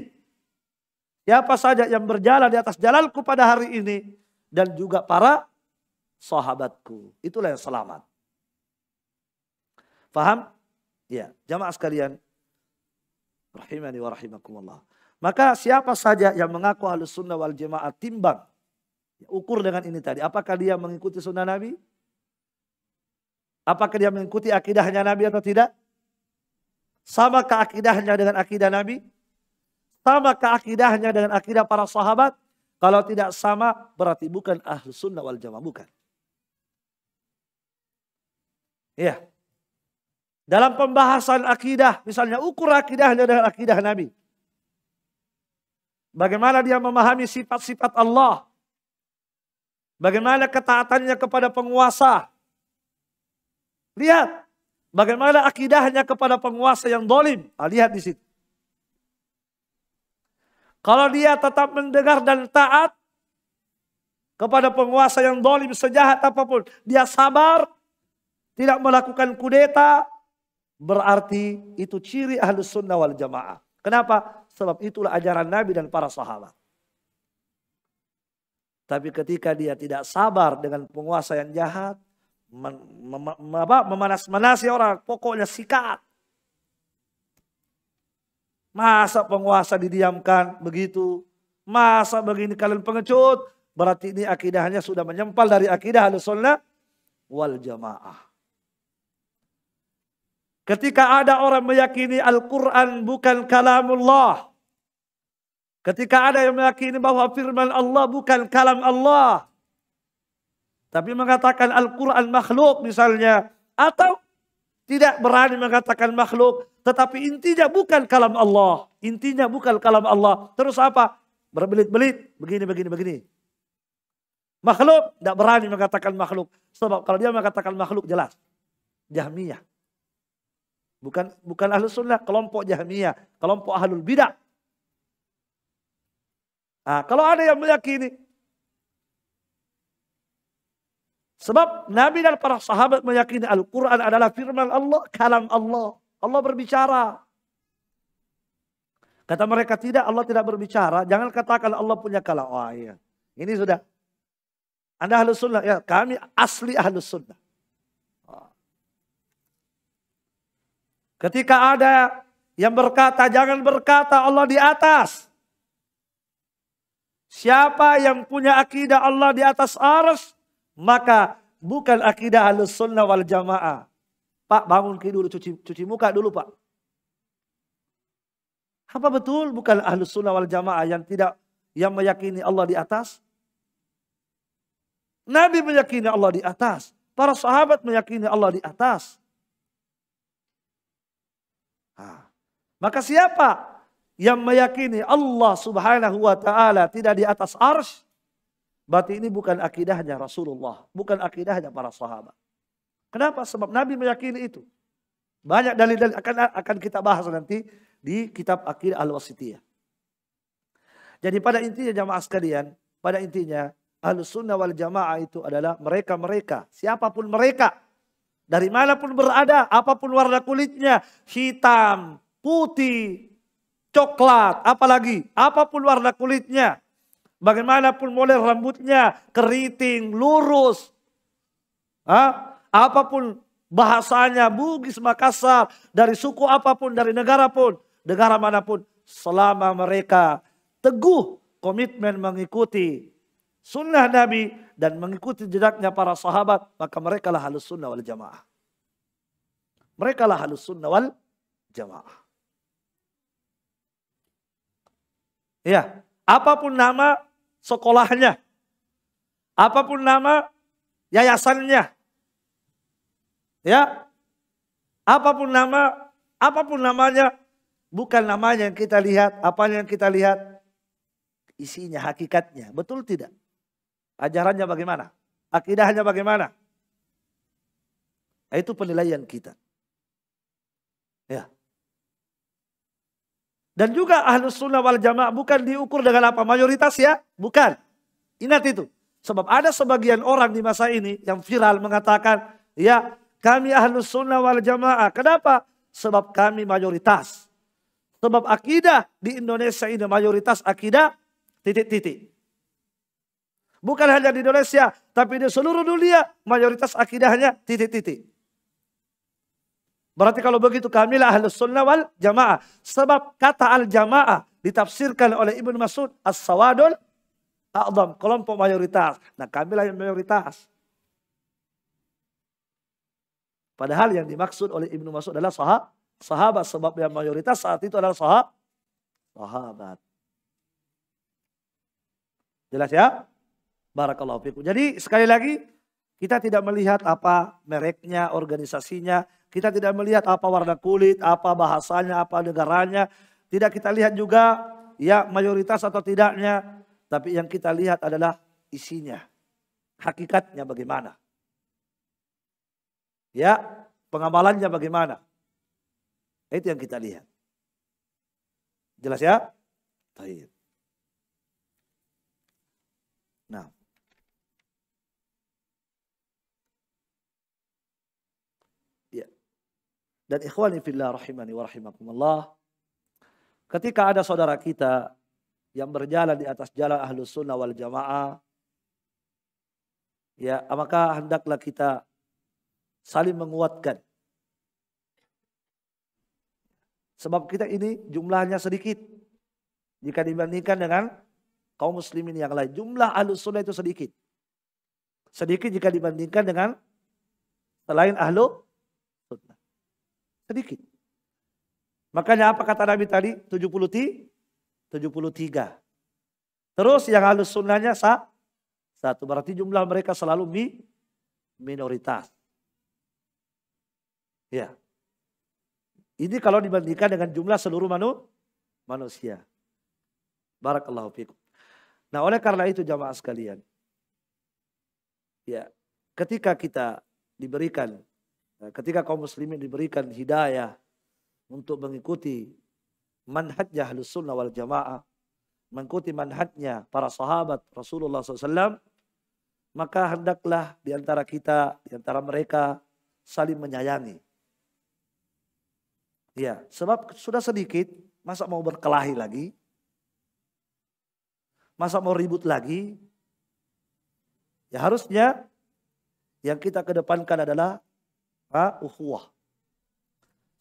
Siapa saja yang berjalan di atas jalanku pada hari ini. Dan juga para sahabatku. Itulah yang selamat. Faham? Ya, jamaah sekalian. Rahimani wa rahimakumullah. Maka siapa saja yang mengaku ahlus sunnah wal jamaah timbang. Ukur dengan ini tadi. Apakah dia mengikuti sunnah Nabi? Apakah dia mengikuti akidahnya Nabi atau tidak? Samakah akidahnya dengan akidah Nabi? Samakah akidahnya dengan akidah para sahabat? Kalau tidak sama berarti bukan ahlus sunnah wal jamaah. Bukan. Iya. Dalam pembahasan akidah, misalnya ukur akidahnya dengan akidah Nabi. Bagaimana dia memahami sifat-sifat Allah. Bagaimana ketaatannya kepada penguasa. Lihat. Bagaimana akidahnya kepada penguasa yang zalim. Lihat di situ. Kalau dia tetap mendengar dan taat kepada penguasa yang zalim sejahat apapun. Dia sabar. Tidak melakukan kudeta. berarti itu ciri Ahlus Sunnah wal Jamaah. Kenapa? Sebab itulah ajaran Nabi dan para sahabat. Tapi ketika dia tidak sabar dengan penguasa yang jahat, memanas-manasi orang, pokoknya sikat. Masa penguasa didiamkan begitu? Masa begini kalian pengecut? Berarti ini akidahnya sudah menyempal dari akidah Ahlus Sunnah wal Jamaah. Ketika ada orang meyakini Al-Quran bukan kalamullah. Ketika ada yang meyakini bahwa firman Allah bukan kalam Allah. Tapi mengatakan Al-Quran makhluk misalnya. Atau tidak berani mengatakan makhluk. Tetapi intinya bukan kalam Allah. Intinya bukan kalam Allah. Terus apa? Berbelit-belit. Begini. Makhluk. Tidak berani mengatakan makhluk. Sebab kalau dia mengatakan makhluk jelas. Jahmiyah. Bukan Ahlus Sunnah. Kelompok Jahmiyah. Kelompok Ahlul Bidah. Nah, kalau ada yang meyakini. Sebab Nabi dan para sahabat meyakini Al-Quran adalah firman Allah, kalam Allah. Allah berbicara. Kata mereka tidak, Allah tidak berbicara. Jangan katakan Allah punya kalam. Oh iya. Ini sudah. Anda Ahlus Sunnah. Ya, kami asli Ahlus Sunnah. Ketika ada yang berkata, jangan berkata Allah di atas. Siapa yang punya akidah Allah di atas arsy, maka bukan akidah Ahlus Sunnah wal Jamaah. Pak, bangun dulu, cuci muka dulu, Pak. Apa betul bukan Ahlus Sunnah wal Jamaah yang meyakini Allah di atas? Nabi meyakini Allah di atas. Para sahabat meyakini Allah di atas. Maka siapa yang meyakini Allah Subhanahu wa ta'ala tidak di atas arsy, berarti ini bukan akidahnya Rasulullah, bukan akidahnya para sahabat. Kenapa? Sebab Nabi meyakini itu. Banyak dalil-dalil akan kita bahas nanti di kitab Aqidah Al-Wasithiyah. Jadi pada intinya jamaah sekalian, pada intinya Ahlus Sunnah wal Jamaah itu adalah mereka-mereka, siapapun mereka, dari manapun berada, apapun warna kulitnya, hitam, putih, coklat, apalagi, apapun warna kulitnya, bagaimanapun model rambutnya, keriting, lurus, apapun bahasanya, Bugis, Makassar, dari suku apapun, dari negara manapun, selama mereka teguh komitmen mengikuti sunnah Nabi dan mengikuti jejaknya para sahabat, maka mereka lah Ahlus Sunnah wal Jamaah. Mereka lah Ahlus Sunnah wal Jamaah. Ya, apapun nama sekolahnya, apapun nama yayasannya, ya, apapun namanya, bukan namanya yang kita lihat, apa yang kita lihat, isinya, hakikatnya, betul tidak? Ajarannya bagaimana? Akidahnya bagaimana? Itu penilaian kita. Ya. Dan juga Ahlus Sunnah wal Jamaah bukan diukur dengan apa? Mayoritas ya? Bukan. Ingat itu. Sebab ada sebagian orang di masa ini yang viral mengatakan, ya kami Ahlus Sunnah wal Jamaah. Kenapa? Sebab kami mayoritas. Sebab akidah di Indonesia ini mayoritas akidah titik-titik. Bukan hanya di Indonesia, tapi di seluruh dunia mayoritas akidahnya titik-titik. Berarti kalau begitu kamilah Ahlus Sunnah wal Jamaah. Sebab kata al-Jamaah ditafsirkan oleh Ibnu Mas'ud as-sawadul a'dham, kelompok mayoritas. Nah, kamilah yang mayoritas. Padahal yang dimaksud oleh Ibnu Mas'ud adalah sahabat, sebab yang mayoritas saat itu adalah sahabat. Jelas ya? Barakallahu fikum. Jadi sekali lagi kita tidak melihat apa mereknya, organisasinya. Kita tidak melihat apa warna kulit, apa bahasanya, apa negaranya. Tidak kita lihat juga ya mayoritas atau tidaknya. Tapi yang kita lihat adalah isinya. Hakikatnya bagaimana. Ya, pengamalannya bagaimana. Itu yang kita lihat. Jelas ya? Baik. Nah. Ya. Dan ikhwani fillah rahimani wa rahimakumullah, ketika ada saudara kita yang berjalan di atas jalan Ahlus Sunnah wal Jamaah, ya, maka hendaklah kita saling menguatkan. Sebab kita ini jumlahnya sedikit jika dibandingkan dengan kaum muslimin yang lain. Jumlah Ahlus Sunnah itu sedikit. Sedikit jika dibandingkan dengan selain Ahlus Sunnah. Sedikit. Makanya apa kata Nabi tadi? 73. Terus yang Ahlus Sunnahnya satu. Berarti jumlah mereka selalu minoritas. Ya. Ini kalau dibandingkan dengan jumlah seluruh manusia. Barakallahu fikum. Nah, oleh karena itu jamaah sekalian, ya, ketika kaum muslimin diberikan hidayah untuk mengikuti manhajnya Ahlus Sunnah wal Jamaah, mengikuti manhajnya para sahabat Rasulullah SAW, maka hendaklah di antara mereka saling menyayangi. Ya, sebab sudah sedikit, masa mau berkelahi lagi? Masa mau ribut lagi? Ya harusnya yang kita kedepankan adalah ukhuwah.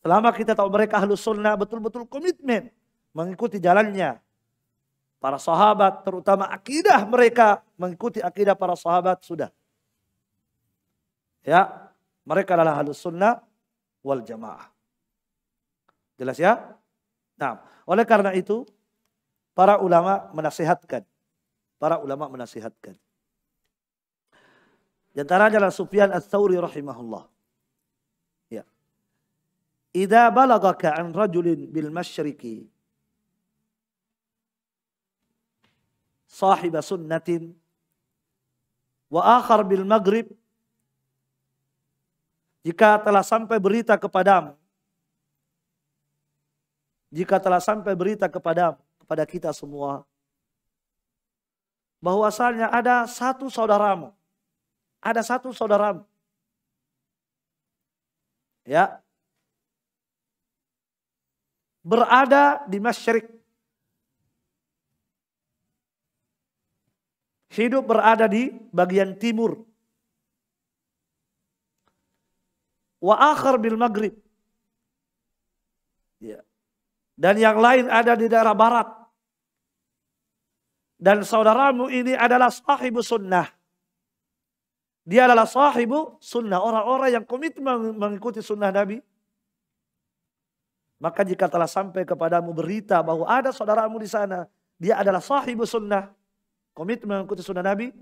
Selama kita tahu mereka Ahlus Sunnah betul-betul komitmen mengikuti jalannya para sahabat, terutama akidah mereka mengikuti akidah para sahabat, sudah. Ya, mereka adalah Ahlus Sunnah wal Jamaah. Jelas ya? Nah, oleh karena itu para ulama menasihatkan. Di antaranya adalah Sufyan Ats-Tsauri rahimahullah. Ya. Idza balagaka an rajulin bil masyriqi sahib sunnatin wa akhar bil maghrib, jika telah sampai berita kepada kita semua bahwasanya ada satu saudaramu ya, berada di masyriq, hidup berada di bagian timur, wa akhar bil maghrib, ya, dan yang lain ada di daerah barat, dan saudaramu ini adalah sahibu sunnah. Dia adalah sahibu sunnah, orang-orang yang komitmen mengikuti sunnah Nabi. Maka jika telah sampai kepadamu berita bahwa ada saudaramu di sana, dia adalah sahibu sunnah, komitmen mengikuti sunnah Nabi,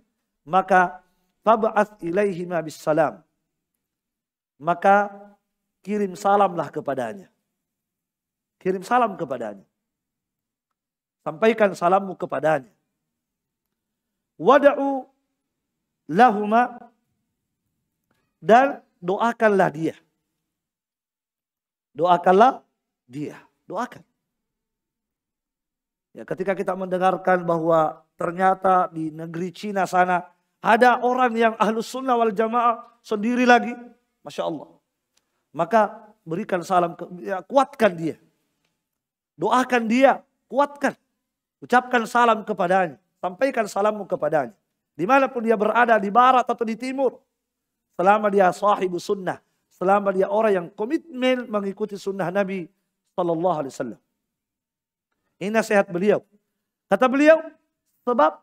maka fab'ats ilaihi ma bis salam. Maka kirim salamlah kepadanya. Kirim salam kepadanya. Sampaikan salammu kepadanya. Wada'u lahuma, dan doakanlah dia. Doakanlah dia. Doakan. Ya, ketika kita mendengarkan bahwa ternyata di negeri Cina sana ada orang yang Ahlus Sunnah wal Jamaah sendiri lagi, Masya Allah. Maka berikan salam, kuatkan dia. Doakan dia, kuatkan. Ucapkan salam kepadanya. Sampaikan salammu kepadanya. Dimanapun dia berada, di barat atau di timur. Selama dia sahibu sunnah. Selama dia orang yang komitmen mengikuti sunnah Nabi Sallallahu Alaihi Wasallam. Ini nasihat beliau. Kata beliau, sebab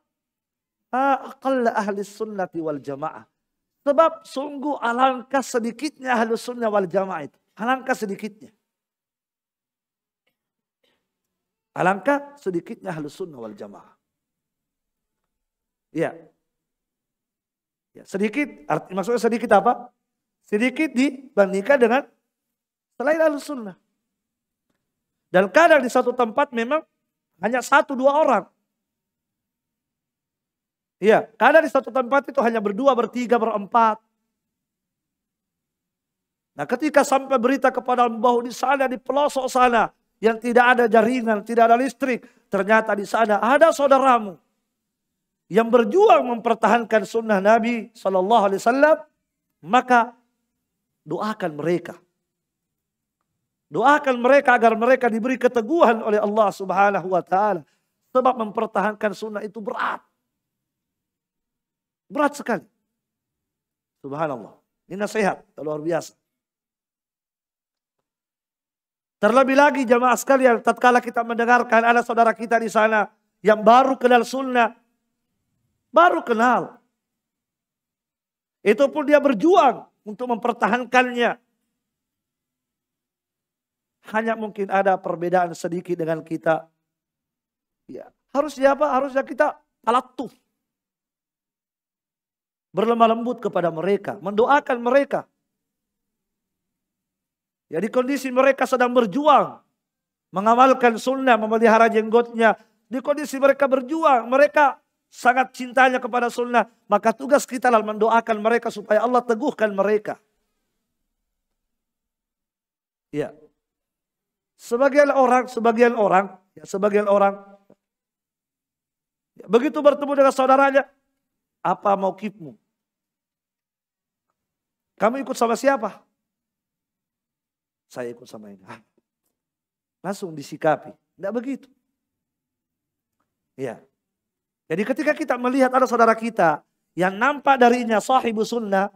aqalla ahli sunnati wal jamaah. Sebab sungguh alangkah sedikitnya ahli sunnah wal jamaah itu. Alangkah sedikitnya. Alangkah sedikitnya ahli sunnah wal jamaah. Ya. Ya, sedikit, maksudnya sedikit apa? Sedikit dibandingkan dengan selain Ahlus Sunnah. Dan kadang di satu tempat memang hanya 1-2 orang. Iya, kadang di satu tempat itu hanya 2, 3, 4. Nah, ketika sampai berita kepada bahwa di sana, di pelosok sana, yang tidak ada jaringan, tidak ada listrik, ternyata di sana ada saudaramu yang berjuang mempertahankan sunnah Nabi Sallallahu Alaihi Wasallam, maka doakan mereka. Doakan mereka agar mereka diberi keteguhan oleh Allah Subhanahu wa taala. Sebab mempertahankan sunnah itu berat. Berat sekali. Subhanallah. Ini nasihat luar biasa. Terlebih lagi jamaah sekalian, tatkala kita mendengarkan ada saudara kita di sana yang baru kenal sunnah. Baru kenal. Itu pun dia berjuang untuk mempertahankannya. Hanya mungkin ada perbedaan sedikit dengan kita. Ya, harusnya apa? Harusnya kita talatuf. Berlemah lembut kepada mereka, mendoakan mereka. Ya, di kondisi mereka sedang berjuang, mengamalkan sunnah, memelihara jenggotnya. Di kondisi mereka berjuang, mereka sangat cintanya kepada sunnah. Maka tugas kita adalah mendoakan mereka supaya Allah teguhkan mereka. Ya. Sebagian orang, begitu bertemu dengan saudaranya, apa mauqifmu? Kamu ikut sama siapa? Saya ikut sama ini. Langsung disikapi. Tidak begitu. Ya. Jadi ketika kita melihat ada saudara kita yang nampak darinya sahibu sunnah,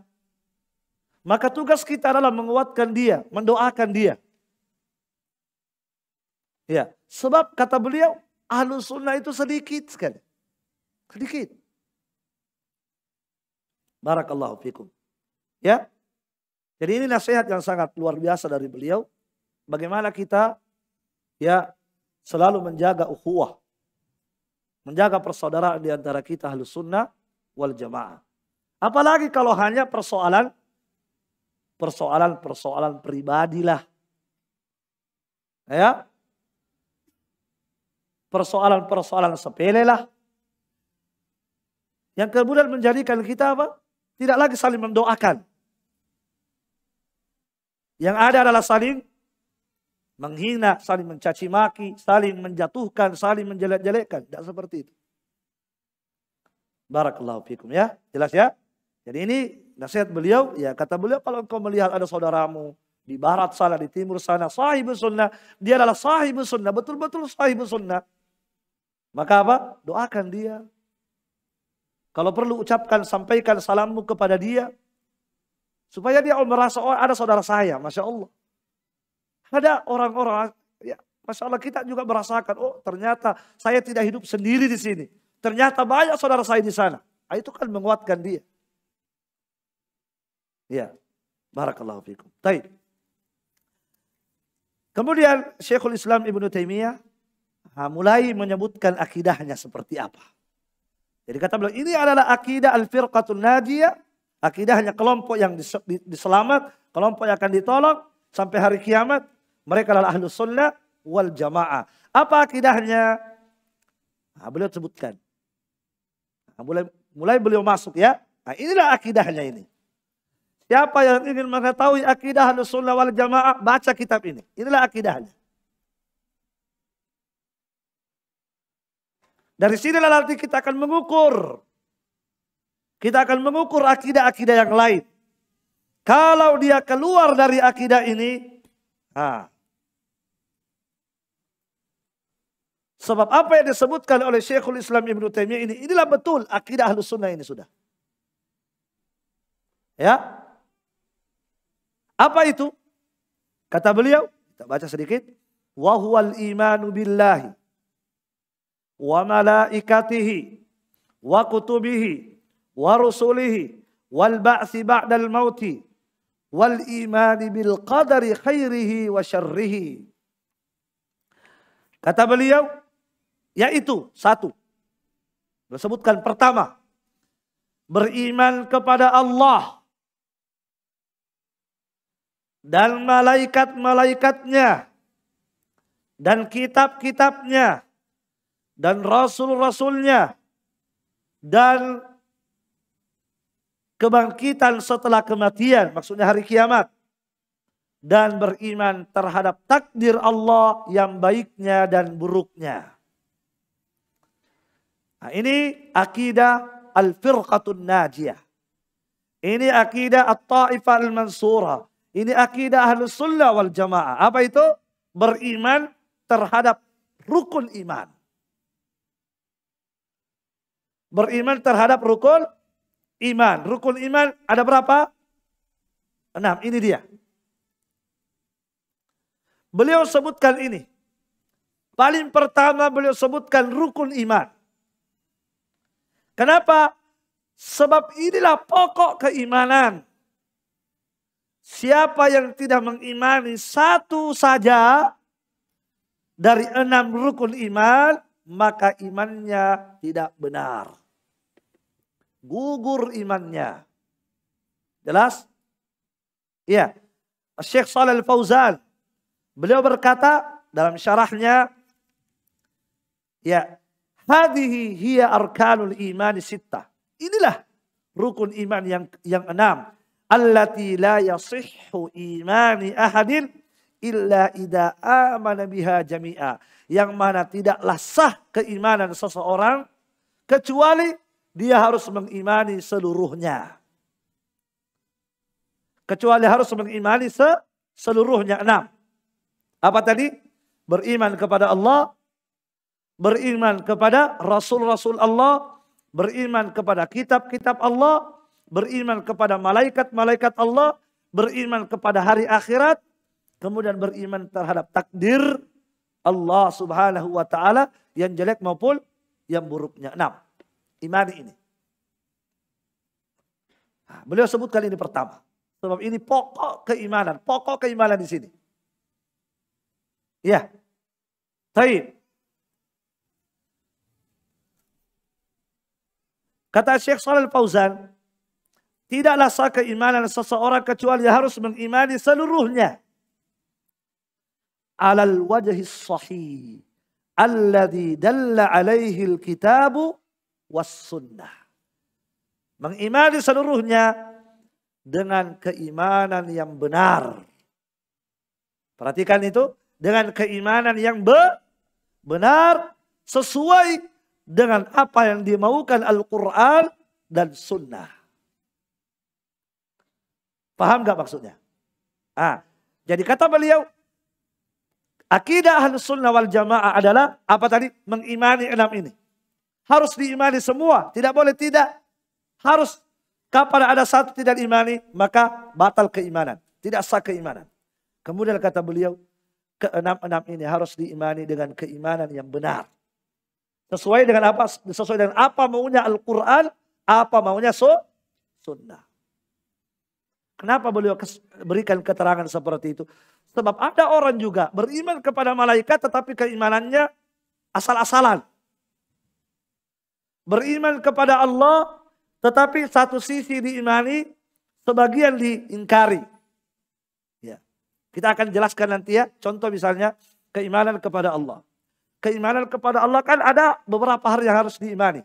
maka tugas kita adalah menguatkan dia, mendoakan dia. Ya, sebab kata beliau, ahlus sunnah itu sedikit sekali. Sedikit. Barakallahu fikum. Ya. Jadi ini nasihat yang sangat luar biasa dari beliau. Bagaimana kita ya selalu menjaga ukhuwah. Menjaga persaudaraan di antara kita ahlus sunnah wal jamaah. Apalagi kalau hanya persoalan pribadilah. Ya. Persoalan sepele lah. Yang kemudian menjadikan kita apa? Tidak lagi saling mendoakan. Yang ada adalah saling menghina, saling mencaci maki, saling menjatuhkan, saling menjelek-jelekkan. Tidak seperti itu. Barakallahu fikum ya. Jelas ya? Jadi ini nasihat beliau. Ya kata beliau, kalau engkau melihat ada saudaramu di barat sana, di timur sana, sahibus sunnah. Dia adalah sahibus sunnah. Betul-betul sahibus sunnah. Maka apa? Doakan dia. Kalau perlu ucapkan, sampaikan salammu kepada dia. Supaya dia merasa, oh ada saudara saya, Masya Allah. Ada orang-orang, ya Masya Allah kita juga merasakan, oh ternyata saya tidak hidup sendiri di sini. Ternyata banyak saudara saya di sana. Nah, itu kan menguatkan dia. Ya, barakallahu fikum. Baik. Kemudian Syekhul Islam Ibnu Taimiyah mulai menyebutkan akidahnya seperti apa. Jadi kata beliau, ini adalah akidah al-firqatul najiyah, akidahnya kelompok yang diselamat, kelompok yang akan ditolong sampai hari kiamat. Mereka adalah ahlus sunnah wal jamaah. Apa akidahnya? Nah, beliau sebutkan. Nah, mulai beliau masuk ya. Nah, inilah akidahnya ini. Siapa yang ingin mengetahui akidah ahlus sunnah wal jamaah, baca kitab ini. Inilah akidahnya. Dari sinilah nanti kita akan mengukur. Kita akan mengukur akidah-akidah yang lain. Kalau dia keluar dari akidah ini, sebab apa yang disebutkan oleh Syekhul Islam Ibnu Taimiyah ini, inilah betul akidah Ahlus Sunnah ini sudah. Ya. Apa itu? Kata beliau, kita baca sedikit. Wa huwal imanu billahi wa malaikatihi wa kutubihi wa rusulihi wal ba'si ba'dal mauti wal imani bil qadari khairihi wa syarrihi. Kata beliau, yaitu satu. Disebutkan pertama, beriman kepada Allah dan malaikat-malaikatnya dan kitab-kitabnya dan rasul-rasulnya dan kebangkitan setelah kematian, maksudnya hari kiamat, dan beriman terhadap takdir Allah yang baiknya dan buruknya. Nah, ini akidah al-firqatun najiyah. Ini akidah at-ta'ifah al-mansurah. Ini akidah Ahlus Sunnah wal Jamaah. Apa itu? Beriman terhadap rukun iman. Beriman terhadap rukun iman. Rukun iman ada berapa? 6. Ini dia. Beliau sebutkan ini. Paling pertama beliau sebutkan rukun iman. Kenapa? Sebab inilah pokok keimanan. Siapa yang tidak mengimani satu saja dari 6 rukun iman, maka imannya tidak benar. Gugur imannya. Jelas? Iya. Syekh Shalih Al-Fauzan, beliau berkata dalam syarahnya, ya, hadhihi hiya arkanul iman sittah. Inilah rukun iman yang 6. Allati la yasihhu imani ahadin illa idza amana biha jami'a. Yang mana tidaklah sah keimanan seseorang kecuali dia harus mengimani seluruhnya. Kecuali harus mengimani seluruhnya. 6. Apa tadi? Beriman kepada Allah, beriman kepada Rasul-Rasul Allah, beriman kepada kitab-kitab Allah, beriman kepada malaikat-malaikat Allah, beriman kepada hari akhirat, kemudian beriman terhadap takdir Allah Subhanahu wa taala yang jelek maupun yang buruknya. 6. Imani ini. Nah, beliau sebutkan ini pertama. Sebab ini pokok keimanan di sini. Ya. Baik. Kata Syekh Shalih Al-Fauzan, tidaklah sah keimanan seseorang kecuali harus mengimani seluruhnya. Alal wajhi sahih alladhi dalla alaihi al-kitabu was sunnah. Mengimani seluruhnya dengan keimanan yang benar. Perhatikan itu, dengan keimanan yang benar sesuai dengan apa yang dimaukan Al-Quran dan Sunnah. Paham gak maksudnya? Jadi kata beliau, akidah Ahlus Sunnah wal Jamaah adalah apa tadi? Mengimani 6 ini. Harus diimani semua, tidak boleh tidak. Harus, kapan ada satu tidak diimani, maka batal keimanan. Tidak sah keimanan. Kemudian kata beliau, ke-6 ini harus diimani dengan keimanan yang benar. Sesuai dengan apa? Sesuai dengan apa maunya Al-Quran, apa maunya Sunnah. Kenapa beliau berikan keterangan seperti itu? Sebab ada orang juga beriman kepada malaikat tetapi keimanannya asal-asalan. Beriman kepada Allah tetapi satu sisi diimani, sebagian diingkari. Ya. Kita akan jelaskan nanti ya. Contoh misalnya keimanan kepada Allah. Keimanan kepada Allah kan ada beberapa hal yang harus diimani.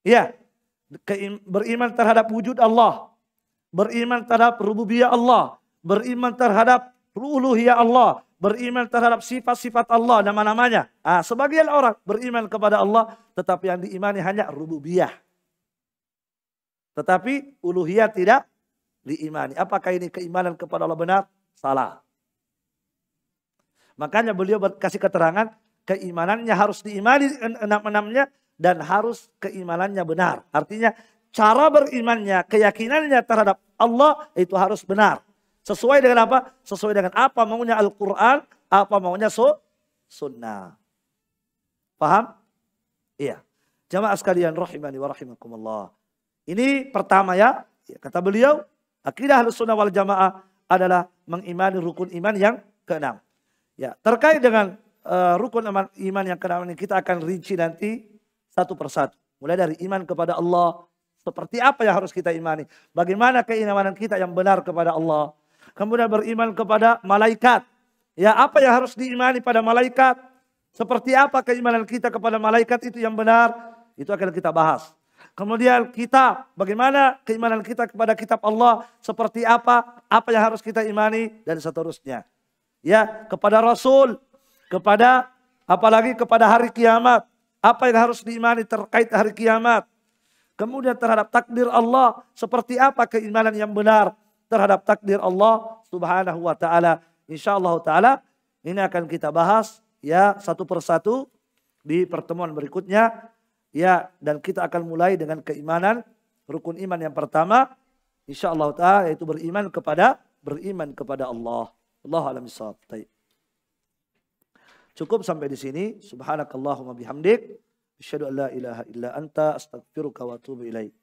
Ya, beriman terhadap wujud Allah, beriman terhadap rububiyah Allah, beriman terhadap uluhiyah Allah, beriman terhadap sifat-sifat Allah, nama-namanya. Sebagian orang beriman kepada Allah, tetapi yang diimani hanya rububiyah. Tetapi uluhiyah tidak diimani. Apakah ini keimanan kepada Allah benar? Salah. Makanya beliau kasih keterangan, keimanannya harus diimani 6-6-nya dan harus keimanannya benar. Artinya cara berimannya, keyakinannya terhadap Allah itu harus benar. Sesuai dengan apa? Sesuai dengan apa maunya Al-Quran, apa maunya Sunnah. Paham? Iya. Jamaah sekalian rahimani wa rahimakumullah. Ini pertama ya, kata beliau, akidah Ahlus Sunnah wal Jamaah adalah mengimani rukun iman yang ke-6. Ya, terkait dengan rukun iman yang ke-6 ini kita akan rinci nanti satu persatu. Mulai dari iman kepada Allah, seperti apa yang harus kita imani. Bagaimana keimanan kita yang benar kepada Allah. Kemudian beriman kepada malaikat. Ya, apa yang harus diimani pada malaikat. Seperti apa keimanan kita kepada malaikat itu yang benar. Itu akan kita bahas. Kemudian kitab, bagaimana keimanan kita kepada kitab Allah. Seperti apa yang harus kita imani dan seterusnya. Ya, kepada Rasul. Kepada, apalagi kepada hari kiamat. Apa yang harus diimani terkait hari kiamat. Kemudian terhadap takdir Allah. Seperti apa keimanan yang benar. terhadap takdir Allah Subhanahu wa taala. Insyaallah taala ini akan kita bahas ya satu persatu di pertemuan berikutnya ya, dan kita akan mulai dengan keimanan. Rukun iman yang pertama insyaallah taala yaitu beriman kepada Allah. Allahu a'lam bishawab. Cukup sampai di sini. Subhanakallahumma bihamdik, asyhadu an la ilaha illa anta, astaghfiruka wa atubu ilaik.